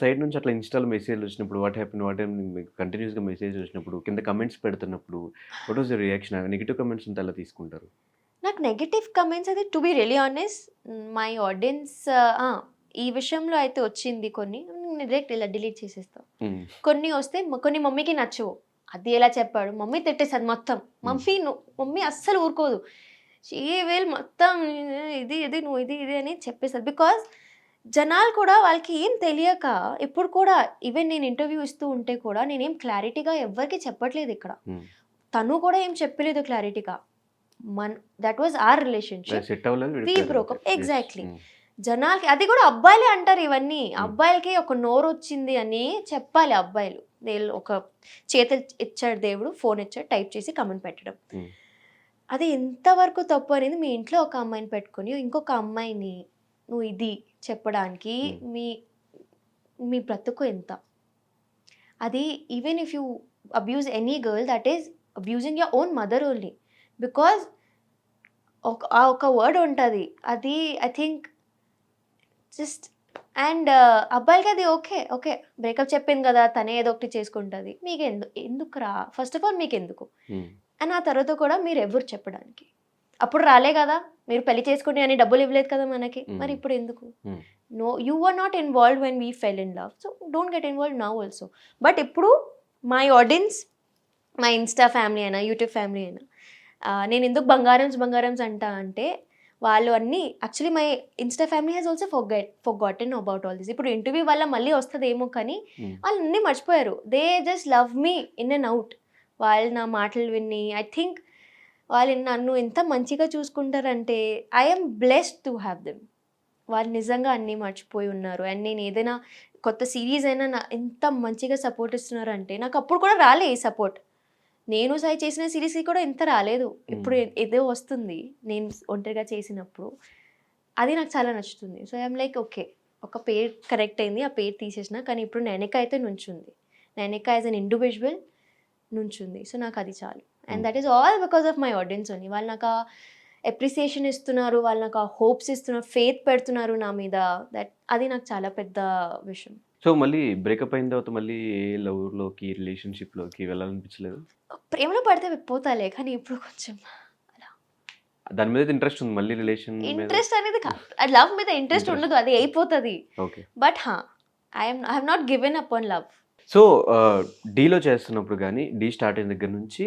సైడ్ నుంచి అట్లా ఇన్‌స్టా‌లో మెసేజ్‌లు వచ్చినప్పుడు వాట్ హ్యాపెండ్ మీకు కంటిన్యూస్‌గా మెసేజ్ వచ్చినప్పుడు, కింద కమెంట్స్ పెడుతున్నప్పుడు what was your reaction? Negative comments ఉంటే ఎలా తీసుకుంటారు? నాకు నెగెటివ్ కమెంట్స్ అది to be really honest my audience ఈ విషయంలో అయితే వచ్చింది కొన్ని. డైరెక్ట్ ఇలా డిలీట్ చేసేస్తా. కొన్ని వస్తే కొన్ని మమ్మీకి నచ్చవు. అది ఎలా చెప్పాడు, మమ్మీ తిట్టేసారు మొత్తం. మమ్మీ అస్సలు ఊరుకోదు. షీ విల్ మొత్తం ఇది ఇది నువ్వు ఇది ఇది అని చెప్పేసారు. బికాజ్ జనాలు కూడా వాళ్ళకి ఏం తెలియక ఇప్పుడు కూడా ఈవెన్ నేను ఇంటర్వ్యూ ఇస్తూ ఉంటే కూడా నేనేం క్లారిటీగా ఎవరికి చెప్పట్లేదు ఇక్కడ. తను కూడా ఏం చెప్పలేదు క్లారిటీగా. That was our relationship, we broke up. Exactly. జనాలకి అది కూడా అబ్బాయిలే అంటారు ఇవన్నీ. అబ్బాయిలకి ఒక నోరు వచ్చింది అని చెప్పాలి అబ్బాయిలు. ఒక చేతులు ఇచ్చాడు దేవుడు, ఫోన్ ఇచ్చాడు, టైప్ చేసి కమెంట్ పెట్టడం. అది ఎంతవరకు తప్పు అనేది మీ ఇంట్లో ఒక అమ్మాయిని పెట్టుకొని ఇంకొక అమ్మాయిని నువ్వు ఇది చెప్పడానికి మీ బ్రతుకు ఎంత? అది even if you abuse any girl that is abusing your own mother only. Because ఒక వర్డ్ ఉంటుంది అది ఐ థింక్ జస్ట్ అండ్ అబ్బాయిలకి అది ఓకే బ్రేకప్ చెప్పింది కదా తనే ఏదో ఒకటి చేసుకుంటుంది, మీకు ఎందుకురా ఫస్ట్ ఆఫ్ ఆల్ మీకు ఎందుకు అండ్ ఆ తర్వాత కూడా మీరు ఎవరు చెప్పడానికి? అప్పుడు రాలే కదా మీరు పెళ్లి చేసుకుంటే అని డబ్బులు ఇవ్వలేదు కదా మనకి, మరి ఇప్పుడు ఎందుకు? No, you are not involved when we fell in love, so don't get involved now also. But ఇప్పుడు my audience, my insta family అయినా యూట్యూబ్ ఫ్యామిలీ అయినా నేను ఎందుకు బంగారమ్స్ అంటా అంటే వాళ్ళు అన్నీ actually my insta family has also forgotten about all this. ఇప్పుడు ఇంటర్వ్యూ వల్ల మళ్ళీ వస్తుందేమో కానీ వాళ్ళు అన్నీ మర్చిపోయారు. They just love me in and out. వాళ్ళు నా మాటలు విని ఐ థింక్ వాళ్ళు నన్ను ఎంత మంచిగా చూసుకుంటారంటే I'm blessed to have them. వాళ్ళు నిజంగా అన్నీ మర్చిపోయి ఉన్నారు. అండ్ నేను ఏదైనా కొత్త సిరీస్ అయినా ఎంత మంచిగా సపోర్ట్ ఇస్తున్నారు అంటే నాకు అప్పుడు కూడా రాలే ఈ సపోర్ట్. నేను సాయి చేసిన సిరీస్కి కూడా ఇంత రాలేదు. ఇప్పుడు ఏదో వస్తుంది నేను ఒంటరిగా చేసినప్పుడు, అది నాకు చాలా నచ్చుతుంది. సో ఐఎమ్ లైక్ ఓకే, ఒక పేరు కరెక్ట్ అయింది, ఆ పేరు తీసేసిన. కానీ ఇప్పుడు నైనిక అయితే నుంచుంది. నైనిక యాజ్ అన్ ఇండివిజువల్ నుంచుంది. సో నాకు అది చాలు. And that is all because of my audience only. వాళ్ళు నాకు అప్రిసియేషన్ ఇస్తున్నారు, వాళ్ళు నాకు హోప్స్ ఇస్తున్నారు, ఫెయిత్ పెడుతున్నారు నా మీద. అది నాకు చాలా పెద్ద విషయం. సో మళ్ళీ బ్రేకప్ అయిన తర్వాత మళ్ళీ ఏ లవ్లోకి రిలేషన్షిప్లోకి వెళ్ళాలనిపించలేదు? ప్రేమలో పడితే పోతాలే, కానీ ఇప్పుడు కొంచెం దాని మీద ఇంట్రెస్ట్ ఉంది మళ్ళీ రిలేషన్ ఇంట్రెస్ట్ అనేది లవ్ మీద ఇంట్రెస్ట్ ఉండదు, అది అయిపోతుంది. But I have not given up on love. So డీలో చేస్తున్నప్పుడు కానీ డీ స్టార్ట్ అయిన దగ్గర నుంచి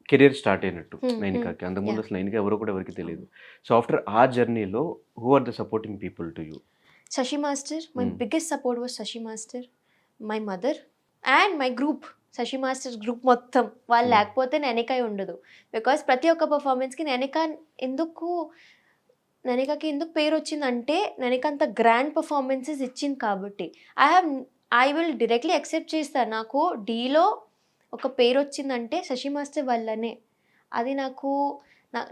కెరీర్ స్టార్ట్ అయినట్టు నైనికాకి. అంతకుముందు అసలు నైనిక ఎవరో కూడా ఎవరికి తెలియదు. సో ఆఫ్టర్ ఆ జర్నీలో who are the supporting people to you? Shashi Master, my biggest support was Shashi Master, my mother and my group. Shashi Master's group మొత్తం వాళ్ళు లేకపోతే నైనిక ఉండదు. బికాస్ ప్రతి ఒక్క పర్ఫార్మెన్స్కి నైనికకి ఎందుకు పేరు వచ్చిందంటే నైనిక అంత గ్రాండ్ పర్ఫార్మెన్సెస్ ఇచ్చింది కాబట్టి. ఐ విల్ డైరెక్ట్లీ యాక్సెప్ట్ చేస్తాను. నాకు డీలో ఒక పేరు వచ్చిందంటే శశి మాస్టర్ వల్లనే. అది నాకు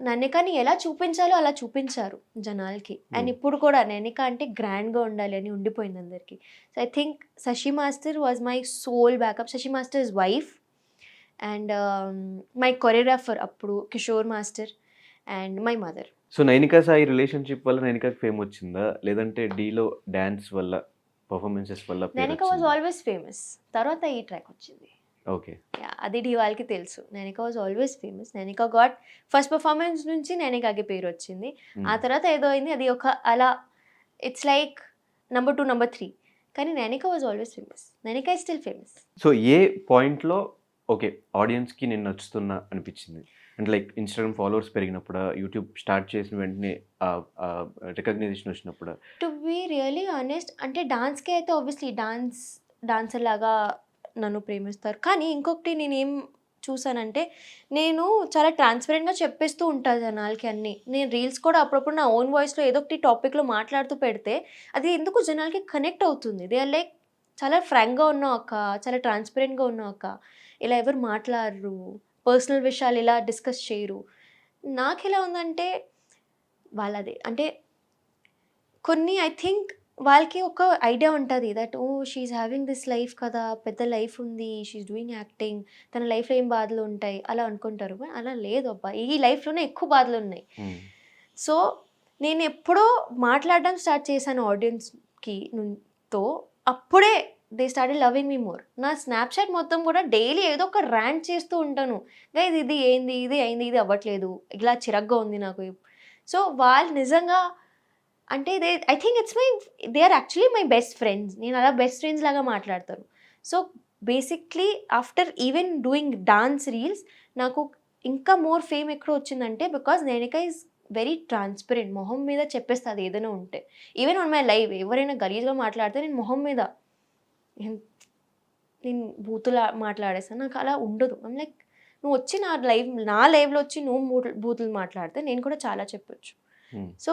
నైనికని ఎలా చూపించాలో అలా చూపించారు జనాలకి. అండ్ ఇప్పుడు కూడా నైనిక అంటే గ్రాండ్గా ఉండాలి అని ఉండిపోయింది అందరికీ. So I think Shashi master was my soul backup. Shashi master's wife and my choreographer అప్పుడు Kishore master and my mother. So Nainika Sai relationship వల్ల నైనికాకి ఫేమ్ వచ్చిందా, లేదంటే డీలో డ్యాన్స్ వల్ల పర్ఫార్మెన్సెస్ వల్ల? నైనిక వాజ్ ఆల్వేస్ ఫేమస్, తర్వాత ఈ ట్రాక్ వచ్చింది. ఓకే, అది ఢీ వాళ్ళకి తెలుసు. Nainika was always famous. Nainika got first performance నుంచి నైనికాకి పేరు వచ్చింది. ఆ తర్వాత ఏదో అయింది, అది ఒక అలా ఇట్స్ లైక్ నెంబర్ 2 నెంబర్ 3. కానీ Nainika was always famous. Nainika is still famous. So ఏ పాయింట్లో ఓకే ఆడియన్స్కి నేను నచ్చుతున్నా అనిపించింది? అంటే లైక్ ఇన్స్టాగ్రామ్ ఫాలోవర్స్ పెరిగినప్పుడు, యూట్యూబ్ స్టార్ట్ చేసిన వెంటనే రికగ్నైజేషన్ వచ్చినప్పుడు? టు బీ రియలీ ఆనెస్ట్ అంటే డాన్స్కి అయితే ఆబ్వియస్లీ డాన్సర్ లాగా నన్ను ప్రేమిస్తారు. కానీ ఇంకొకటి నేనేం చూసానంటే నేను చాలా ట్రాన్స్పరెంట్గా చెప్పేస్తూ ఉంటాను జనాలకి అన్నీ. నేను రీల్స్ కూడా అప్పుడప్పుడు నా ఓన్ వాయిస్లో ఏదో ఒకటి టాపిక్లో మాట్లాడుతూ పెడితే అది ఎందుకు జనాలకి కనెక్ట్ అవుతుంది. దే ఆర్ లైక్ చాలా ఫ్రాంక్గా ఉన్నావు అక్క, చాలా ట్రాన్స్పరెంట్గా ఉన్నావు అక్క, ఇలా ఎవరు మాట్లాడరు, పర్సనల్ విషయాలు ఇలా డిస్కస్ చేయరు. నాకు ఎలా ఉందంటే వాళ్ళది అంటే కొన్ని ఐ థింక్ వాళ్ళకి ఒక ఐడియా ఉంటుంది that oh she having this life కదా, పెద్ద లైఫ్ ఉంది, షీఈ్ డూయింగ్ యాక్టింగ్, తన లైఫ్లో ఏం బాధలు ఉంటాయి అలా అనుకుంటారు. But అలా లేదు అబ్బా, ఈ లైఫ్లోనే ఎక్కువ బాధలు ఉన్నాయి. సో నేను ఎప్పుడో మాట్లాడడం స్టార్ట్ చేశాను ఆడియన్స్కి తో, అప్పుడే they started loving me more. నా స్నాప్చాట్ మొత్తం కూడా డైలీ ఏదో ఒక ర్యాంట్ చేస్తూ ఉంటాను, గైస్ ఇది ఏంది, ఇది అయింది, ఇది అవ్వట్లేదు, ఇలా చిరగ్గా ఉంది నాకు. సో వాళ్ళు నిజంగా అంటే I think they are actually my best friends. నేను అలా బెస్ట్ ఫ్రెండ్స్ లాగా మాట్లాడతాను. So basically after even doing dance reels నాకు ఇంకా మోర్ ఫేమ్ ఎక్కడ వచ్చిందంటే because Nainika is very transparent. మొహం మీద చెప్పేస్తుంది ఏదైనా ఉంటే. ఈవెన్ ఆన్ మై లైవ్ ఎవరైనా గలీజ్గా మాట్లాడితే నేను మొహం మీద నేను బూతులు మాట్లాడేస్తాను. నాకు అలా ఉండదు. ఐమ్ లైక్, నువ్వు వచ్చి నా లైవ్లో వచ్చి నువ్వు బూతులు మాట్లాడితే నేను కూడా చాలా చెప్పొచ్చు. సో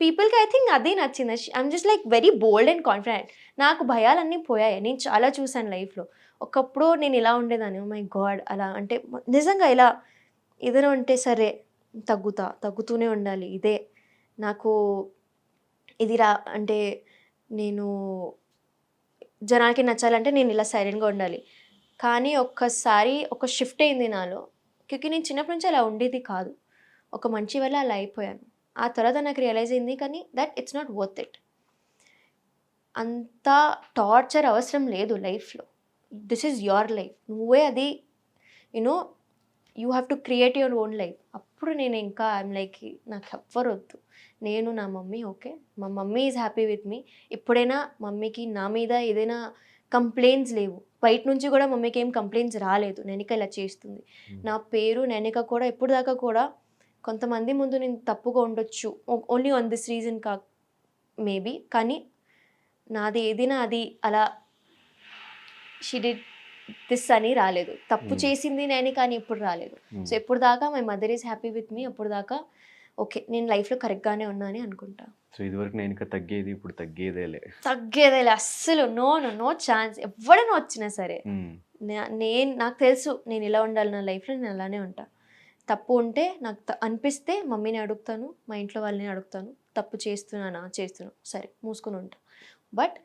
పీపుల్కి ఐ థింక్ అదే నచ్చింది. I'm just like very bold and confident. నాకు భయాలన్నీ పోయాయి. నేను చాలా చూశాను లైఫ్లో. ఒకప్పుడు నేను ఇలా ఉండేదాన్ని, మై గాడ్ అలా అంటే నిజంగా ఇలా ఏదైనా ఉంటే సరే తగ్గుతూనే ఉండాలి, ఇదే నాకు ఇది అంటే నేను జనాలకి నచ్చాలంటే నేను ఇలా సైలెంట్గా ఉండాలి. కానీ ఒక్కసారి ఒక షిఫ్ట్ అయింది నాలో. క్యూకి నేను చిన్నప్పటి నుంచి అలా ఉండేది కాదు. ఒక మంచి వల్ల అలా అయిపోయాను. ఆ తర్వాత నాకు రియలైజ్ అయింది కానీ that it's not worth it. అంత టార్చర్ అవసరం లేదు లైఫ్లో. This is your life. నువ్వే అది you have to create your own life. అప్పుడు నేను ఇంకా ఐఎమ్ లైక్, నాకు ఎవ్వరు వద్దు, నేను నా మమ్మీ ఓకే, మా మమ్మీ ఈజ్ హ్యాపీ విత్ మీ. ఎప్పుడైనా మమ్మీకి నా మీద ఏదైనా కంప్లైంట్స్ లేవు. బయట నుంచి కూడా మమ్మీకి ఏం కంప్లైంట్స్ రాలేదు నైనిక ఇలా చేస్తుంది. నా పేరు నైనిక కూడా ఇప్పుడు దాకా కూడా కొంతమంది ముందు నేను తప్పుగా ఉండొచ్చు, only on this reason maybe, కానీ నాది ఏదైనా అది అలా షీ డిడ్ దిస్ అని రాలేదు. తప్పు చేసింది నేను కానీ ఇప్పుడు రాలేదు. సో ఎప్పుడు దాకా my mother is happy with me, అప్పుడు దాకా ఓకే నేను లైఫ్లో కరెక్ట్గానే ఉన్నానని అనుకుంటా. సో ఇదివరకు నేను ఇంకా తగ్గేది, ఇప్పుడు తగ్గేదేలే అస్సలు నో ఛాన్స్. ఎవడైనా వచ్చినా సరే నాకు తెలుసు నేను ఇలా ఉండాలి, నా లైఫ్లో నేను అలానే ఉంటా. తప్పు ఉంటే నాకు అనిపిస్తే మమ్మీని అడుగుతాను, మా ఇంట్లో వాళ్ళని అడుగుతాను. తప్పు చేస్తున్నాను సరే మూసుకొని ఉంటా. బట్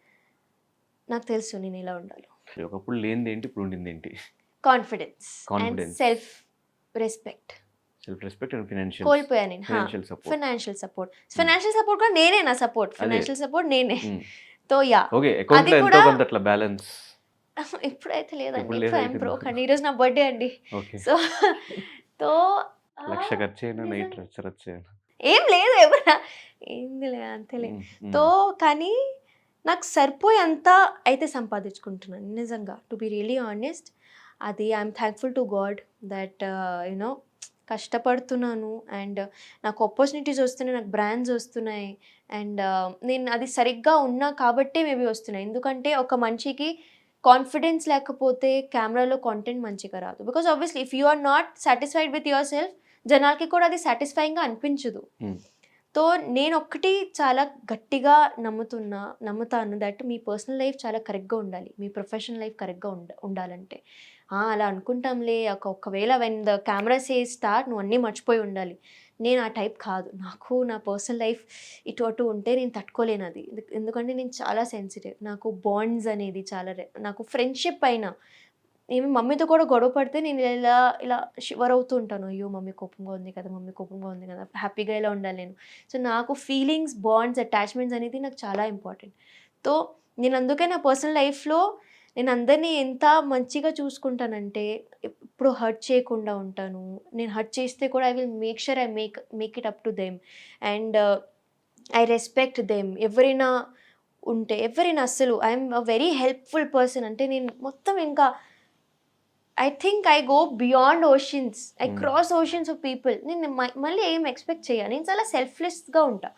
నాకు తెలుసు నేను ఇలా ఉండాలి. ఒకప్పుడు లేనిది ఏంటి, ఇప్పుడు ఉండింది ఏంటి? Confidence and self respect and కోల్పోయా నేను. ఫైనాన్షియల్ సపోర్ట్ కూడా నేనే, నా ఫైనాన్షియల్ సపోర్ట్ నేనే. తో యా అది కూడా బ్యాలెన్స్ ఇప్పుడైతే లేదండి. ఐఎమ్ బ్రోక్ అండి. ఈరోజు నా బర్త్డే అండి. సో తో లక్ష ఖర్చు అయినా నైట్ వచ్చాను ఏం లేదు, ఎవరా ఏంది లే అంతేలే. తో కానీ నాకు సరిపోయేంత అయితే సంపాదించుకుంటున్నాను నిజంగా, టు బి రియలీ ఆనెస్ట్. అది I'm thankful to God that కష్టపడుతున్నాను అండ్ నాకు ఆపర్చునిటీస్ వస్తున్నాయి, నాకు బ్రాండ్స్ వస్తున్నాయి అండ్ నేను అది సరిగ్గా ఉన్నా కాబట్టే మేబీ వస్తున్నాయి. ఎందుకంటే ఒక మనిషికి కాన్ఫిడెన్స్ లేకపోతే కెమెరాలో కాంటెంట్ మంచిగా రాదు. Because obviously if you are not satisfied with yourself, జనాలకి కూడా అది సాటిస్ఫైయింగ్గా అనిపించదు. తో నేను ఒక్కటి చాలా గట్టిగా నమ్ముతాను దట్ మీ పర్సనల్ లైఫ్ చాలా కరెక్ట్గా ఉండాలి, మీ ప్రొఫెషనల్ లైఫ్ కరెక్ట్గా ఉండాలంటే అలా అనుకుంటాంలే ఒకవేళ when the camera says start నువ్వు అన్నీ మర్చిపోయి ఉండాలి. నేను ఆ టైప్ కాదు. నాకు నా పర్సనల్ లైఫ్ ఇటు అటు ఉంటే నేను తట్టుకోలేను అది. ఎందుకంటే నేను చాలా సెన్సిటివ్. నాకు బాండ్స్ అనేది చాలా నాకు ఫ్రెండ్షిప్ అయినా ఏమి మమ్మీతో కూడా గొడవ పడితే నేను ఇలా షివర్ అవుతూ ఉంటాను. అయ్యో మమ్మీ కోపంగా ఉంది కదా, హ్యాపీగా ఇలా ఉండాలి నేను. సో నాకు ఫీలింగ్స్, బాండ్స్, అటాచ్మెంట్స్ అనేది నాకు చాలా ఇంపార్టెంట్. తో నేను అందుకే నా పర్సనల్ లైఫ్లో నేను అందరినీ ఎంత మంచిగా చూసుకుంటానంటే ఎప్పుడు హర్ట్ చేయకుండా ఉంటాను. నేను హర్ట్ చేస్తే కూడా I will make sure I make it up to them and I respect them. ఎవరైనా అస్సలు I'm a very helpful person. అంటే నేను మొత్తం ఇంకా I think I go beyond oceans, I cross oceans of people. నేను మళ్ళీ ఏం ఎక్స్పెక్ట్ చేయను. నేను చాలా సెల్ఫ్లెస్గా ఉంటా.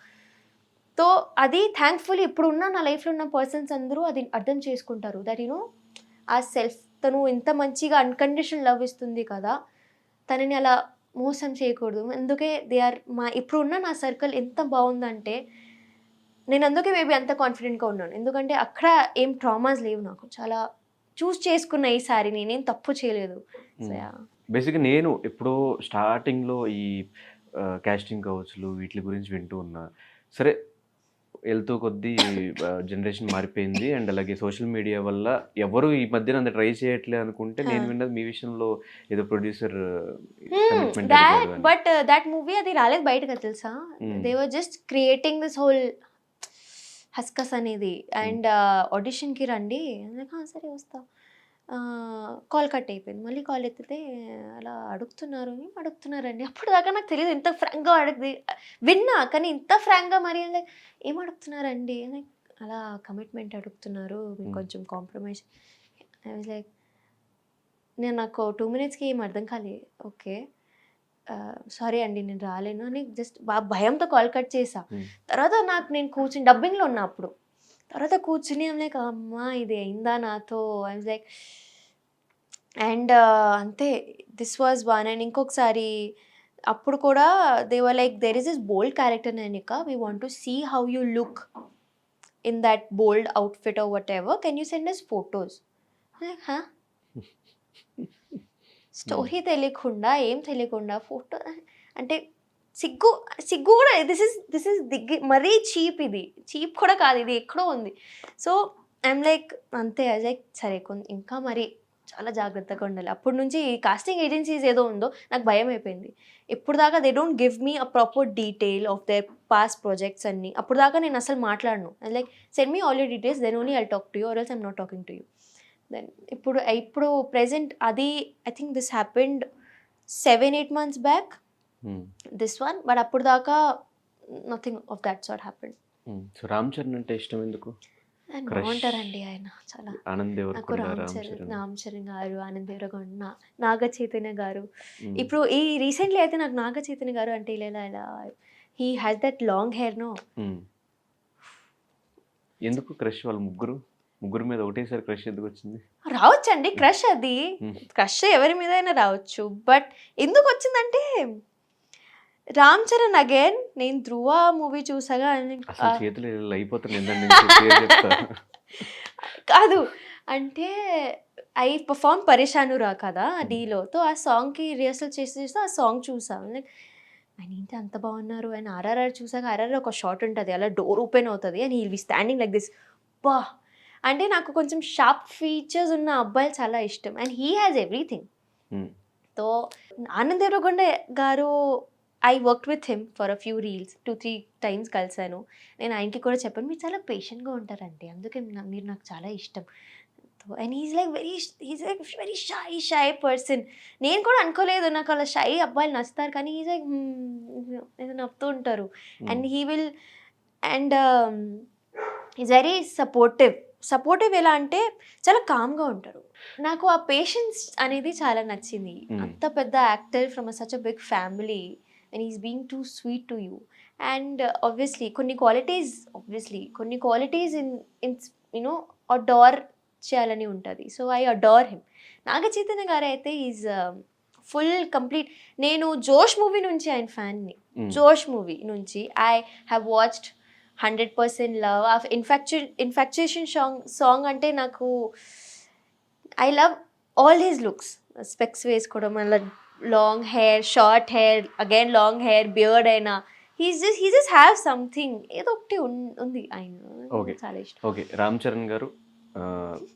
తో అది థ్యాంక్ఫుల్లీ ఇప్పుడున్న నా లైఫ్లో ఉన్న పర్సన్స్ అందరూ అది అర్థం చేసుకుంటారు దట్ ఆ సెల్ఫ్, తను ఇంత మంచిగా అన్కండిషనల్ లవ్ ఇస్తుంది కదా, తనని అలా మోసం చేయకూడదు. అందుకే ఇప్పుడున్న నా సర్కిల్ ఎంత బాగుందంటే నేను అందుకే మేబీ అంత కాన్ఫిడెంట్గా ఉన్నాను. ఎందుకంటే అక్కడ ఏం ట్రామాస్ లేవు. నాకు చాలా చూస్ చేసుకున్న ఈసారి నేనేం తప్పు చేయలేదు. బేసిక్గా నేను ఎప్పుడో స్టార్టింగ్లో ఈ కాస్టింగ్ కావచ్చు వీటి గురించి వింటూ ఉన్నా. సరే వెళ్తూ కొద్దీ జనరేషన్ మారిపోయింది అండ్ అలాగే సోషల్ మీడియా వల్ల ఎవరు ఈ మధ్యన అంత ట్రై చేయట్లే అనుకుంటే నేను విన్నది మీ విషయంలో ఏదో ప్రొడ్యూసర్ బట్ దట్ మూవీ అది రాలేదు బయటకు తెలుసా. They were just creating this whole హస్కస్ అనేది అండ్ ఆడిషన్కి రండి సరే వస్తా. కాల్ కట్ అయిపోయింది. మళ్ళీ కాల్ ఎత్తితే అలా అడుగుతున్నారు, ఏం అడుగుతున్నారండి. అప్పుడు దాకా నాకు తెలియదు ఇంత ఫ్రాంక్గా అడుగుది విన్నా, కానీ ఇంత ఫ్రాంక్గా మరి ఏం అడుగుతున్నారండి అని. అలా కమిట్మెంట్ అడుగుతున్నారు, మీకు కొంచెం కాంప్రమైజ్. ఐ వాజ్ లైక్, నాకు 2 minutesకి ఏం అర్థం కాలే. ఓకే సారీ అండి నేను రాలేను అని జస్ట్ భయంతో కాల్ కట్ చేసా. తర్వాత నేను కూర్చుని డబ్బింగ్లో ఉన్నా అప్పుడు. తర్వాత కూర్చుని లైక్ అమ్మా ఇది అయిందా నాతో. ఐ వాజ్ లైక్ అండ్ అంతే దిస్ వాజ్ వన్. అండ్ ఇంకొకసారి అప్పుడు కూడా they were like there is this bold character Nainika, we want to see how you look in that bold outfit or whatever, can you send us photos. Story తెలియకుండా ఏం తెలియకుండా ఫోటో అంటే సిగ్గు కూడా. దిస్ ఇస్ మరీ చీప్, ఇది చీప్ కూడా కాదు, ఇది ఎక్కడో ఉంది. సో ఐఎమ్ లైక్ అంతే. ఐ లైక్ సరే ఇంకా మరి చాలా జాగ్రత్తగా ఉండాలి. అప్పటి నుంచి కాస్టింగ్ ఏజెన్సీస్ ఏదో ఉందో నాకు భయం అయిపోయింది. ఇప్పుడు దాకా they don't give me a proper detail of their past projects అన్ని. అప్పుడు దాకా నేను అసలు మాట్లాడను. I like send me all your details, then only I'll talk to you or else I'm not talking to you. Then ఇప్పుడు ప్రెజెంట్ అది I think this happened 7-8 months back this one. But అప్పుడు దాకా nothing of that sort happened. So Ram Charan అంటే ఇష్టం ఎందుకు? బాగుంటారండి ఆయన చాలా. నాకు రామ్ చరణ్ గారు, ఆనంద్ దేవరకొండ, నాగ చైతన్య గారు. ఇప్పుడు ఈ రీసెంట్లీ అయితే నాకు నాగ చైతన్య గారు అంటే ఇలా he has that long hair no. ఎందుకు క్రష్? వాళ్ళు ముగ్గురు మీద ఒకటేసారి క్రష్ ఎందుకు వచ్చింది? రావచ్చండి క్రష్, అది క్రష్ ఎవరి మీద అయినా రావచ్చు. బట్ ఎందుకు వచ్చిందంటే రామ్ చరణ్ అగైన్ నేను ధ్రువ మూవీ చూసాగా చేతులు అయిపోతుంది కాదు అంటే ఐ పర్ఫార్మ్ పరేషాను రా కదా డీలోతో. ఆ సాంగ్కి రిహర్సల్ చేసి ఆ సాంగ్ చూసాను. లైక్ ఆయన ఏంటి అంత బాగున్నారు. ఆయన ఆర్ఆర్ఆర్ చూసాక ఆర్ఆర్ఆర్ ఒక షాట్ ఉంటుంది, అలా డోర్ ఓపెన్ అవుతుంది and he'll be standing like this. బా అంటే నాకు కొంచెం షార్ప్ ఫీచర్స్ ఉన్న అబ్బాయిలు చాలా ఇష్టం అండ్ హీ హ్యాస్ ఎవ్రీథింగ్. తో ఆనంద్ దేవరకొండ గారు I worked with him for a few reels 2-3 times కలిసాను. నేను ఆయనకి కూడా చెప్పాను మీరు చాలా పేషెంట్గా ఉంటారండి, అందుకే మీరు నాకు చాలా ఇష్టం. And he's like very shy person. నేను కూడా అనుకోలేదు నాకు అలా షై అబ్బాయిలు నచ్చుతారు, కానీ హీస్ లైక్ ఏదో నవ్వుతూ ఉంటారు. And he will and is very supportive ఎలా అంటే చాలా కామ్గా ఉంటారు. నాకు ఆ పేషెన్స్ అనేది చాలా నచ్చింది. అంత పెద్ద actor from such a big family and is being too sweet to you. And obviously కొన్ని క్వాలిటీస్ ఇన్ యూనో అడోర్ చేయాలని ఉంటుంది. So I adore him. Naga Chaitanya garu అయితే ఈజ్ ఫుల్ కంప్లీట్. నేను జోష్ మూవీ నుంచి ఆయన ఫ్యాన్ని. జోష్ మూవీ నుంచి I have watched 100% love. Of infatuation song అంటే నాకు I love all his looks. Specs వేసుకోవడం, అలా long hair, short hair, again long hair, beard అయినా he just have something ఏదో ఒకటి ఉంది ఆయన చాలా ఇష్టం. Okay, Ram Charan garu,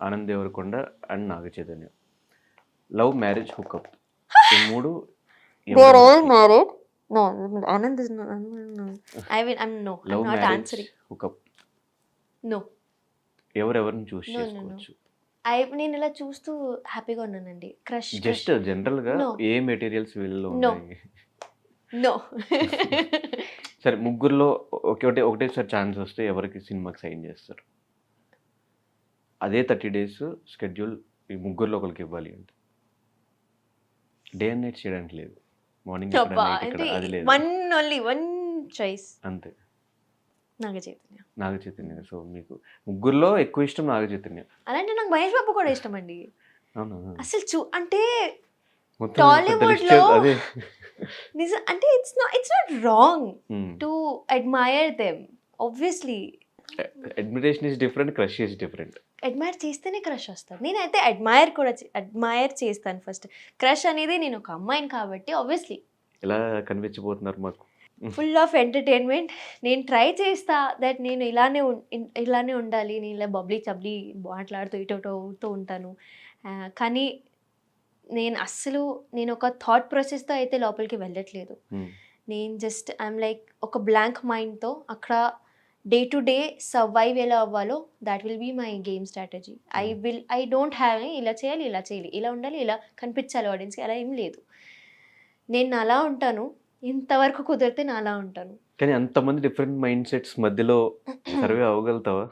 Anand Devarakonda and Naga Chaitanya, love marriage hookup ఈ మూడు married. No, Anand is not. No. I'm not answering. Hook up No. ఎవరెవరిని చూస్ చేసుకోవచ్చు? నేను ఇలా చూస్తూ హ్యాపీగా ఉన్నానండి. క్రష్ జస్ట్ జనరల్ గా ఏ మెటీరియల్స్ వీళ్ళలో ఉన్నాయి? నో. సరే, ముగ్గురులో ఒకటేసారి ఛాన్స్ వస్తే ఎవరికి సినిమాకి సైన్ చేస్తారు? అదే 30 days షెడ్యూల్ ఈ ముగ్గురులో ఒకరికి ఇవ్వాలి అంటే డే అండ్ నైట్ చేయడానికి లేదు, మార్నింగ్ అది లేదు, వన్ చాయిస్ అంతే, నాగ చైతన్య. సో మీకు ముగ్గురులో ఎక్కువ ఇష్టం నాగ చైతన్య. అలాంటి నాకు మహేష్ బాబు కూడా ఇష్టం అండి. అసలు అంటే మొత్తం టాలీవుడ్ లో నిజం అంటే it's not wrong to admire them. Obviously admiration is different, crush is different. Admire చేస్తేనే క్రష్ వస్తుంది. నేనైతే అడ్మైర్ చేస్తాను ఫస్ట్. క్రష్ అనేది నేను ఒక అమ్మాయిని కాబట్టి ఆబ్వియస్లీ. ఎలా కనిపించబోతున్నారు మాకు? Full of entertainment. నేను ట్రై చేస్తా దట్ నేను ఇలానే ఉండాలి, నేను ఇలా బబ్లీ చబ్లీ మాట్లాడుతూ ఇటు ఉంటాను. కానీ నేను ఒక థాట్ ప్రాసెస్తో అయితే లోపలికి వెళ్ళట్లేదు. నేను జస్ట్ ఐఎమ్ లైక్ ఒక బ్లాంక్ మైండ్తో అక్కడ డే టు డే సర్వైవ్ ఎలా అవ్వాలో that will be my game strategy. I don't have ఇలా చేయాలి, ఇలా ఉండాలి, ఇలా కనిపించాలి ఆడియన్స్కి, అలా ఏం లేదు. నేను అలా ఉంటాను, ఇంతవరకు కుదిరితే నా అలా ఉంటాను. కానీ అంతమంది డిఫరెంట్ మైండ్ సెట్స్ మధ్యలో సర్వే అవ్వగలుగుతావా?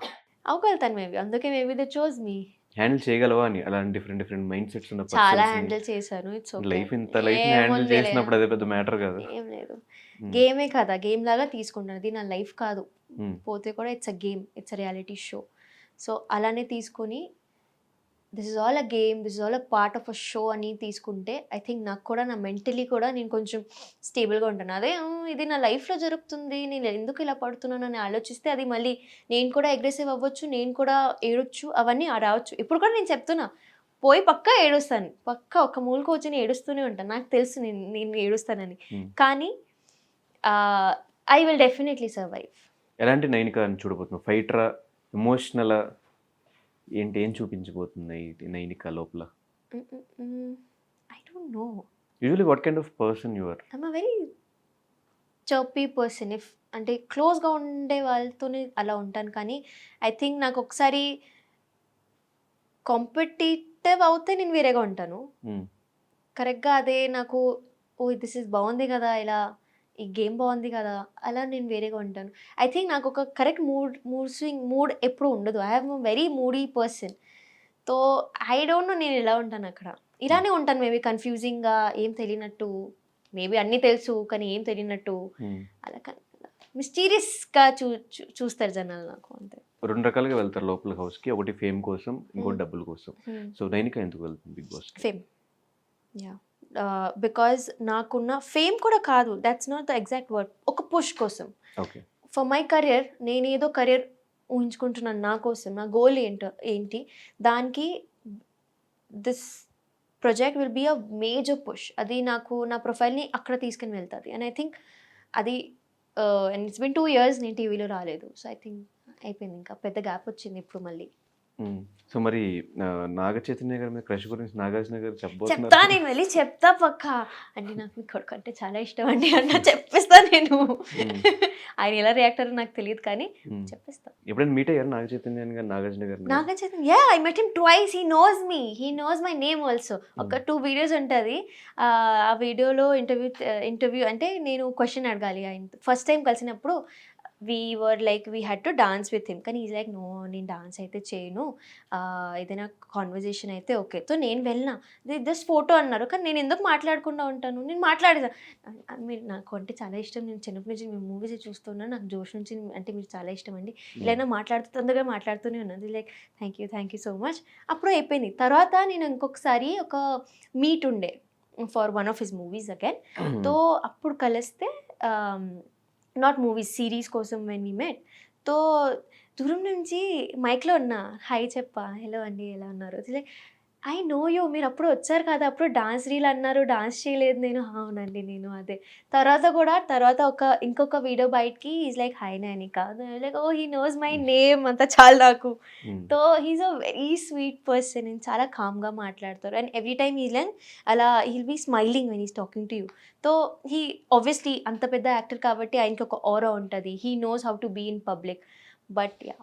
అవగలుగుతాను మేబీ, అందుకే maybe they chose me. Handle చేయగలవా అని అలాంటి డిఫరెంట్ మైండ్ సెట్స్ ఉన్న చాలా హ్యాండిల్ చేశాను. It's okay. లైఫ్ హ్యాండిల్ చేసినప్పుడు అదే పెద్ద మ్యాటర్ కాదు. ఏం లేదు, గేమే కదా, గేమ్ లాగా తీసుకుంటాను. ఇది నా లైఫ్ కాదు, పోతే కూడా it's a game, it's a reality show. So అలానే తీసుకొని this is all a game, this is all a part of a show అని తీసుకుంటే ఐ థింక్ నాకు కూడా నా మెంటలీ కూడా నేను కొంచెం స్టేబుల్గా ఉంటాను. అదే ఇది నా లైఫ్లో జరుగుతుంది, నేను ఎందుకు ఇలా పడుతున్నాను అని ఆలోచిస్తే అది మళ్ళీ నేను కూడా అగ్రెసివ్ అవ్వచ్చు, నేను కూడా ఏడొచ్చు, అవన్నీ రావచ్చు. ఇప్పుడు కూడా నేను చెప్తున్నా, పోయి పక్కా ఏడుస్తాను, పక్కా ఒక మూలకు వచ్చి ఏడుస్తూనే ఉంటాను. నాకు తెలుసు నేను ఏడుస్తానని, కానీ ఐ విల్ డెఫినెట్లీ సర్వైవ్. ఎలాంటి నైనిక అని చూడబోతున్నావు? ఫైటరా, ఎమోషనలా, ఏం చూపించబోతుంది నైనిక లోపల? I don't know. Usually what kind of person you are? I'm a very chirpy person. అంటే క్లోజ్గా ఉండే వాళ్ళతోనే అలా ఉంటాను. కానీ ఐ థింక్ నాకు ఒకసారి కాంపిటేటివ్ అవుతే నేను వేరేగా ఉంటాను. కరెక్ట్గా అదే నాకు దిస్ ఇస్ బాగుంది కదా, ఇలా ఈ గేమ్ బాగుంది కదా, అలా నేను వేరేగా ఉంటాను. ఐ థింక్ నాకు ఒక కరెక్ట్ మూడ్ ఎప్పుడు ఉండదు. I have a very moody person. తో ఐ డోంట్ నో నేను ఎలా ఉంటాను అక్కడ. ఇలానే ఉంటాను మేబీ, కన్ఫ్యూజింగ్గా, ఏం తెలియనట్టు, మేబీ అన్నీ తెలుసు కానీ ఏం తెలియనట్టు, అలా మిస్టీరియస్గా చూస్తారు జనాలు నాకు, అంతే. 2 రకాలుగా వెళ్తారు లోపల హౌస్కి, ఒకటి ఫేమ్ కోసం, ఇంకోటి డబ్బుల కోసం. సో నైనిక ఎందుకు వెళ్తుంది Bigg Boss? Fame, yeah. Because నాకున్న ఫేమ్ కూడా కాదు, that's not the exact word, ఒక పుష్ కోసం. ఓకే. ఫర్ మై కెరియర్, నేను ఏదో కెరియర్ ఊహించుకుంటున్నాను నా కోసం, నా గోల్ ఏంటి దానికి this project will be a major push. అది నాకు నా ప్రొఫైల్ని అక్కడ తీసుకుని వెళ్తుంది. అండ్ ఐ థింక్ అది అండ్ ఇట్స్ బిన్ 2 years నేను టీవీలో రాలేదు. సో ఐ థింక్ అయిపోయింది, ఇంకా పెద్ద గ్యాప్ వచ్చింది ఇప్పుడు మళ్ళీ. సో మరి నాగ చైతన్య గారి మీద క్రష్ గురించి నాగార్జున గారు చెప్పబోతున్నారు. చెప్తా, నేను వెళ్ళి చెప్తా పక్కా. అంటే నాకు మీ కొడుకు అంటే చాలా ఇష్టం అండి అన్న చెప్పేస్తా నేను. ఆయన ఎలా రియాక్టర్ నాకు తెలియదు కానీ చెప్పేస్తా. ఎప్పుడైనా మీట్ అయ్యారు నాగ Chaitanya garu Nagarjuna garu? Naga Chaitanya, I met him twice. He knows me, he knows my name also. ఒక 2 videos ఉంటుంది. ఆ వీడియోలో ఇంటర్వ్యూ అంటే నేను క్వశ్చన్ అడగాలి ఆయన. ఫస్ట్ టైం కలిసినప్పుడు we had to dance with him, కానీ ఈజ్ లైక్ నో, నేను డాన్స్ అయితే చేయను, ఏదైనా కాన్వర్జేషన్ అయితే ఓకే. సో నేను వెళ్ళినా, జస్ట్ ఫోటో అన్నారు, కానీ నేను ఎందుకు మాట్లాడకుండా ఉంటాను, నేను మాట్లాడేదా. మీరు నాకు అంటే చాలా ఇష్టం, నేను చిన్నప్పటి నుంచి మీ మూవీస్ చూస్తున్నాను, నాకు జోష్ నుంచి అంటే మీరు చాలా ఇష్టం అండి, ఇలా తొందరగా మాట్లాడుతూనే ఉన్నది. Like thank you so much. అప్పుడు అయిపోయింది. తర్వాత నేను ఇంకొకసారి ఒక మీట్ ఉండే for one of his movies again. తో అప్పుడు కలిస్తే నాట్ మూవీస్, సిరీస్ కోసం వెన్ వీ మెట్. తో దూరం నుంచి మైక్లో ఉన్నా, హాయ్ చెప్పా, హలో అండి ఎలా ఉన్నారు, లైక్ ఐ నో యూ, మీరు అప్పుడు వచ్చారు కదా, అప్పుడు డాన్స్ రీల్ అన్నారు, డాన్స్ చేయలేదు నేను. అవునండి నేను అదే. తర్వాత ఇంకొక వీడియో బయటకి is like hi Nainika, like oh he knows my name, అంతా చాలు నాకు. తో he's a very sweet person, నేను చాలా కామ్గా మాట్లాడతారు. And every time is like అలా he'll be smiling when is talking to you. తో హీ ఆబ్వియస్లీ అంత పెద్ద యాక్టర్ కాబట్టి ఆయనకి ఒక ఆరా ఉంటుంది, he knows how to be in public. But yeah,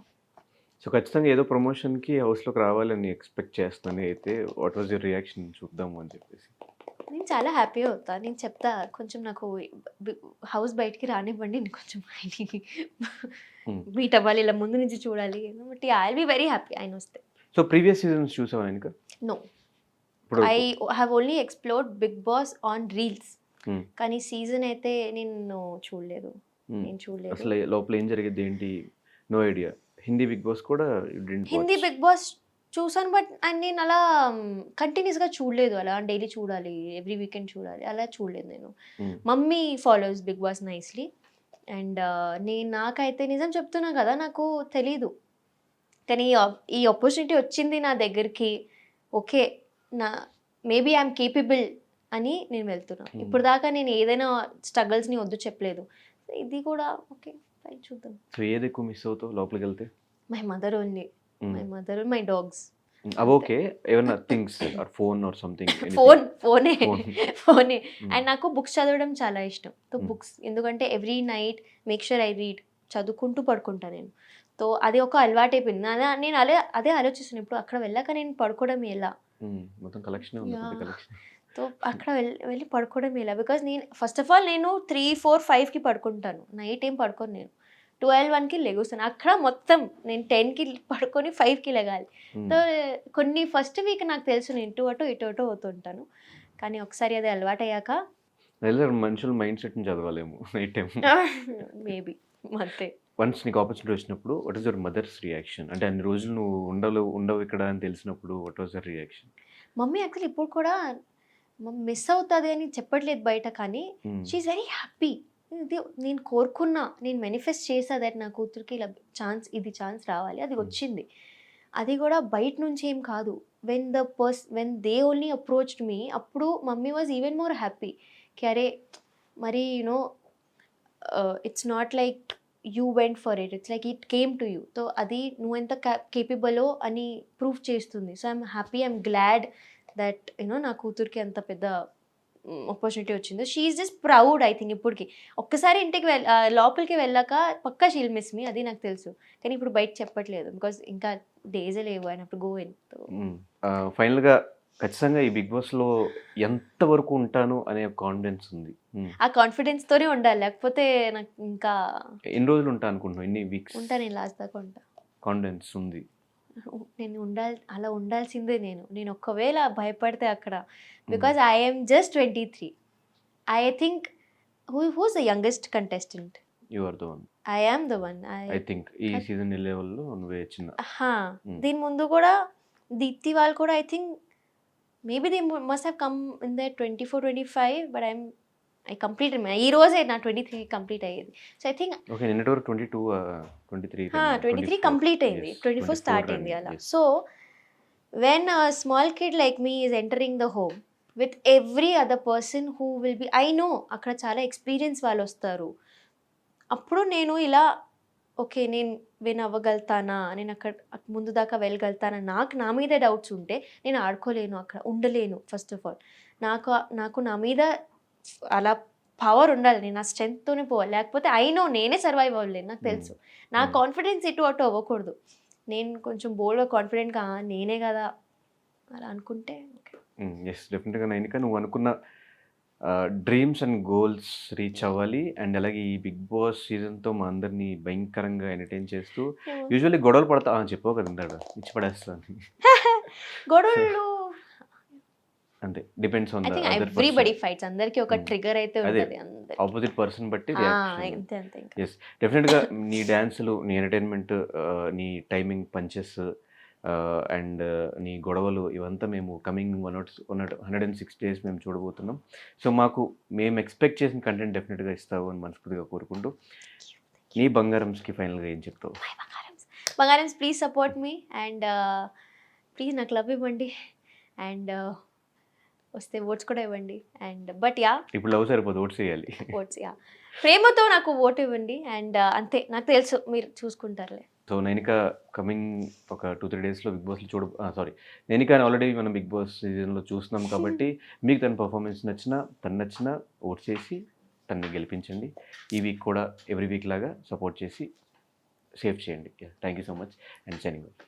so ఖచ్చితంగా ఏదో ప్రమోషన్కి హౌస్లోకి రావాలని ఎక్స్పెక్ట్ చేస్తాను. అయితే వాట్ వాజ్ యువర్ రియాక్షన్ చూద్దాము అని చెప్పేసి? నేను చాలా హ్యాపీ అవుతా, నేను చెప్తా, కొంచెం నాకు హౌస్ బయటికి రానివ్వండి, నేను కొంచెం మీట్ అవ్వాలి, ఇలా ముందు నుంచి చూడాలి, but I will be very happy ఆయన వస్తే. సో ప్రీవియస్ సీజన్స్ చూసావా ఇంకా? No, I have only explored Bigg Boss on reels, కానీ సీజన్ అయితే నేను చూడలేదు. అసలు లోపల ఏం జరిగేది ఏంటి? No idea. Hindi Bigg Boss కూడా హిందీ బిగ్ బాస్ చూసాను, బట్ నేను అలా కంటిన్యూస్గా చూడలేదు. అలా డైలీ చూడాలి, ఎవ్రీ వీకెండ్ చూడాలి, అలా చూడలేదు నేను. Mummy follows Bigg Boss nicely. And నాకైతే నిజం చెప్తున్నా కదా, నాకు తెలీదు, కానీ ఈ ఆపర్చునిటీ వచ్చింది నా దగ్గరికి, ఓకే మేబీ ఐఎమ్ కేపబుల్ అని నేను వెళ్తున్నా. ఇప్పుడు దాకా నేను ఏదైనా స్ట్రగల్స్ని వద్దు చెప్పలేదు. ఇది కూడా ఓకే ఫైన్ చూద్దాం. సో ఏది ఎక్కువ మిస్ అవుతావు లోపలికి వెళ్తే? My mother only, my mother, my dogs. అవి ఓకే, ఏమన్నా things or phone or something? ఫోనే. అండ్ నాకు బుక్స్ చదవడం చాలా ఇష్టం. సో బుక్స్, ఎందుకంటే every night make sure I read, చదువుకుంటూ పడుకుంటా నేను. సో అది ఒక అలవాటు అయిపోయింది. నేను అదే ఆలోచిస్తున్నాను ఇప్పుడు అక్కడ వెళ్ళాక నేను పడుకోవడం ఎలా. మొత్తం కలెక్షన్ ఉంది, కలెక్షన్. సో అక్కడ వెళ్ళి పడుకోవడం ఎలా, బికాజ్ నేను ఫస్ట్ ఆఫ్ ఆల్ నేను 3, 4, 5కి పడుకుంటాను. నైట్ ఏం పడుకోను నేను. 12, 1కి లెగుస్తాను. అక్కడ మొత్తం నేను 10కి పడుకొని 5కి లెగాలి. సో కొన్ని ఫస్ట్ వీక్ నాకు తెలుసు నేను ఇటు అటు అవుతుంటాను. కానీ ఒకసారి అది అలవాటు అయ్యాక మనుషుల మైండ్ సెట్ని చదవాలేమో నైట్ టైం మేబీ అంతే. వన్స్ నీకు ఆపర్చునిటీ వచ్చినప్పుడు what is your mother's reaction? అంటే అన్ని రోజులు నువ్వు ఉండవు ఇక్కడ అని తెలిసినప్పుడు what was your reaction? Mummy actually ఇప్పుడు కూడా మిస్ అవుతుంది అని చెప్పట్లేదు బయట, కానీ షీఈస్ వెరీ హ్యాపీ. ఇది నేను కోరుకున్నా, నేను మేనిఫెస్ట్ చేసా దట్ నా కూతురికి ఇలా ఛాన్స్ రావాలి, అది వచ్చింది. అది కూడా బయట నుంచి ఏం కాదు. When they only approached me, అప్పుడు mummy was even more happy. అరే మరి you know it's not like you went for it's like it came to you. So అది నువ్వు ఎంత కేపబులో అని ప్రూవ్ చేస్తుంది. So I'm happy, I'm glad that you know నా కూతురికి అంత పెద్ద ఆపర్చునిటీ వచ్చింది. She is just proud I think. ఇప్పటికి ఒక్కసారి ఇంటికి లోపలికి వెళ్ళాక పక్కా షీల్ మిస్ మీ, అది నాకు తెలుసు. కానీ ఇప్పుడు బయట చెప్పట్లేదు బికాజ్ ఇంకా డేజే లేవు అయినప్పుడు గోయిన్. ఫైనల్గా ఖచ్చితంగా ఈ బిగ్ బాస్లో ఎంతవరకు ఉంటాను అనే కాన్ఫిడెన్స్ ఉంది? ఆ కాన్ఫిడెన్స్ తోనే ఉండాలి, లేకపోతే నాకు ఇంకా ఎన్ని రోజులు ఉంటా అనుకుంటున్నావు? ఎన్ని వీక్స్ ఉంటా? నేను లాస్ట్ దాకా ఉంటా. కాన్ఫిడెన్స్ ఉంది? నేను అలా ఉండాల్సిందే. నేను ఒకవేళ భయపడితే అక్కడ, because I'm just 23. I think who's the youngest contestant? You are the one. I am the one. I think ఈ సీజన్ లెవెల్లో నువ్వే చిన్న. దీని ముందు కూడా దీప్తి వాళ్ళు కూడా I think maybe they must have come in the 24, 25, but I complete ఈ రోజే నా 23 కంప్లీట్ అయ్యేది. సో ఐ థింక్ ఓకే, నిన్నటి వరకు 22, 23 కంప్లీట్ అయింది, 24 స్టార్ట్ అయింది అలా. So when small kid like me is entering the home with every other person who will be, I know అక్కడ చాలా ఎక్స్పీరియన్స్ వాళ్ళు వస్తారు. అప్పుడు నేను ఇలా ఓకే నేను విన్ అవ్వగలుగుతానా, నేను అక్కడ ముందు దాకా వెళ్ళగలుగుతానా, నా మీద డౌట్స్ ఉంటే నేను ఆడుకోలేను, అక్కడ ఉండలేను. ఫస్ట్ ఆఫ్ ఆల్ నాకు నా మీద అలా పవర్ ఉండాలి, నేను నా స్ట్రెంగ్త్తోనే పోవాలి. లేకపోతే అయినో నేనే సర్వైవ్ అవ్వలేను, నాకు తెలుసు. నా కాన్ఫిడెన్స్ ఇటు అటు అవ్వకూడదు. నేను కొంచెం బోల్డ్గా కాన్ఫిడెంట్గా నేనే కదా అలా అనుకుంటే ఓకే. ఎస్, డెఫినెట్గా నైనిక నువ్వు అనుకున్న డ్రీమ్స్ అండ్ గోల్స్ రీచ్ అవ్వాలి. అండ్ అలాగే ఈ బిగ్ బాస్ సీజన్తో మా అందరినీ భయంకరంగా ఎంటర్టైన్ చేస్తూ యూజువల్లీ గొడవలు పడతా చెప్పావు కదా ఇందాక, ఇచ్చి పడేస్తాను గొడవలు అంతే, డిపెండ్స్ ఆన్ ఎవ్రీబడి ఫైట్స్. అందరికి ఒక ట్రిగర్ అయితే ఉంటుంది, ఆపోజిట్ పర్సన్ బట్టి. అంతే అంతే. ఎస్, డెఫినెట్గా నీ డ్యాన్సులు, నీ ఎంటర్టైన్మెంట్, నీ టైమింగ్ పంచెస్ అండ్ నీ గొడవలు ఇవంతా మేము కమింగ్ 106 days మేము చూడబోతున్నాం. సో మేము ఎక్స్పెక్ట్ చేసిన కంటెంట్ డెఫినెట్గా ఇస్తావు అని మనస్ఫూర్తిగా కోరుకుంటూ, నీ బంగారంస్కి ఫైనల్గా ఏం చెప్తావు? బంగారమ్స్ please support me and please నాకు లవ్ ఇవ్వండి అండ్ వస్తే ఓట్స్ కూడా ఇవ్వండి. అండ్ బట్ ఇప్పుడు లవ్ సరిపోదు, ఓట్స్ వేయాలి. ఓట్స్ ప్రేమతో నాకు ఓటు ఇవ్వండి అండ్ అంతే, నాకు తెలుసు మీరు చూసుకుంటారులే. సో నైనిక కమింగ్ ఒక 2-3 daysలో బిగ్ బాస్లో నైనిక ఆల్రెడీ మనం బిగ్ బాస్ సీజన్లో చూస్తున్నాం కాబట్టి మీకు తన పర్ఫార్మెన్స్ నచ్చినా ఓట్ చేసి తనని గెలిపించండి. ఈ వీక్ కూడా ఎవ్రీ వీక్ లాగా సపోర్ట్ చేసి సేవ్ చేయండి. Thank you so much and signing off.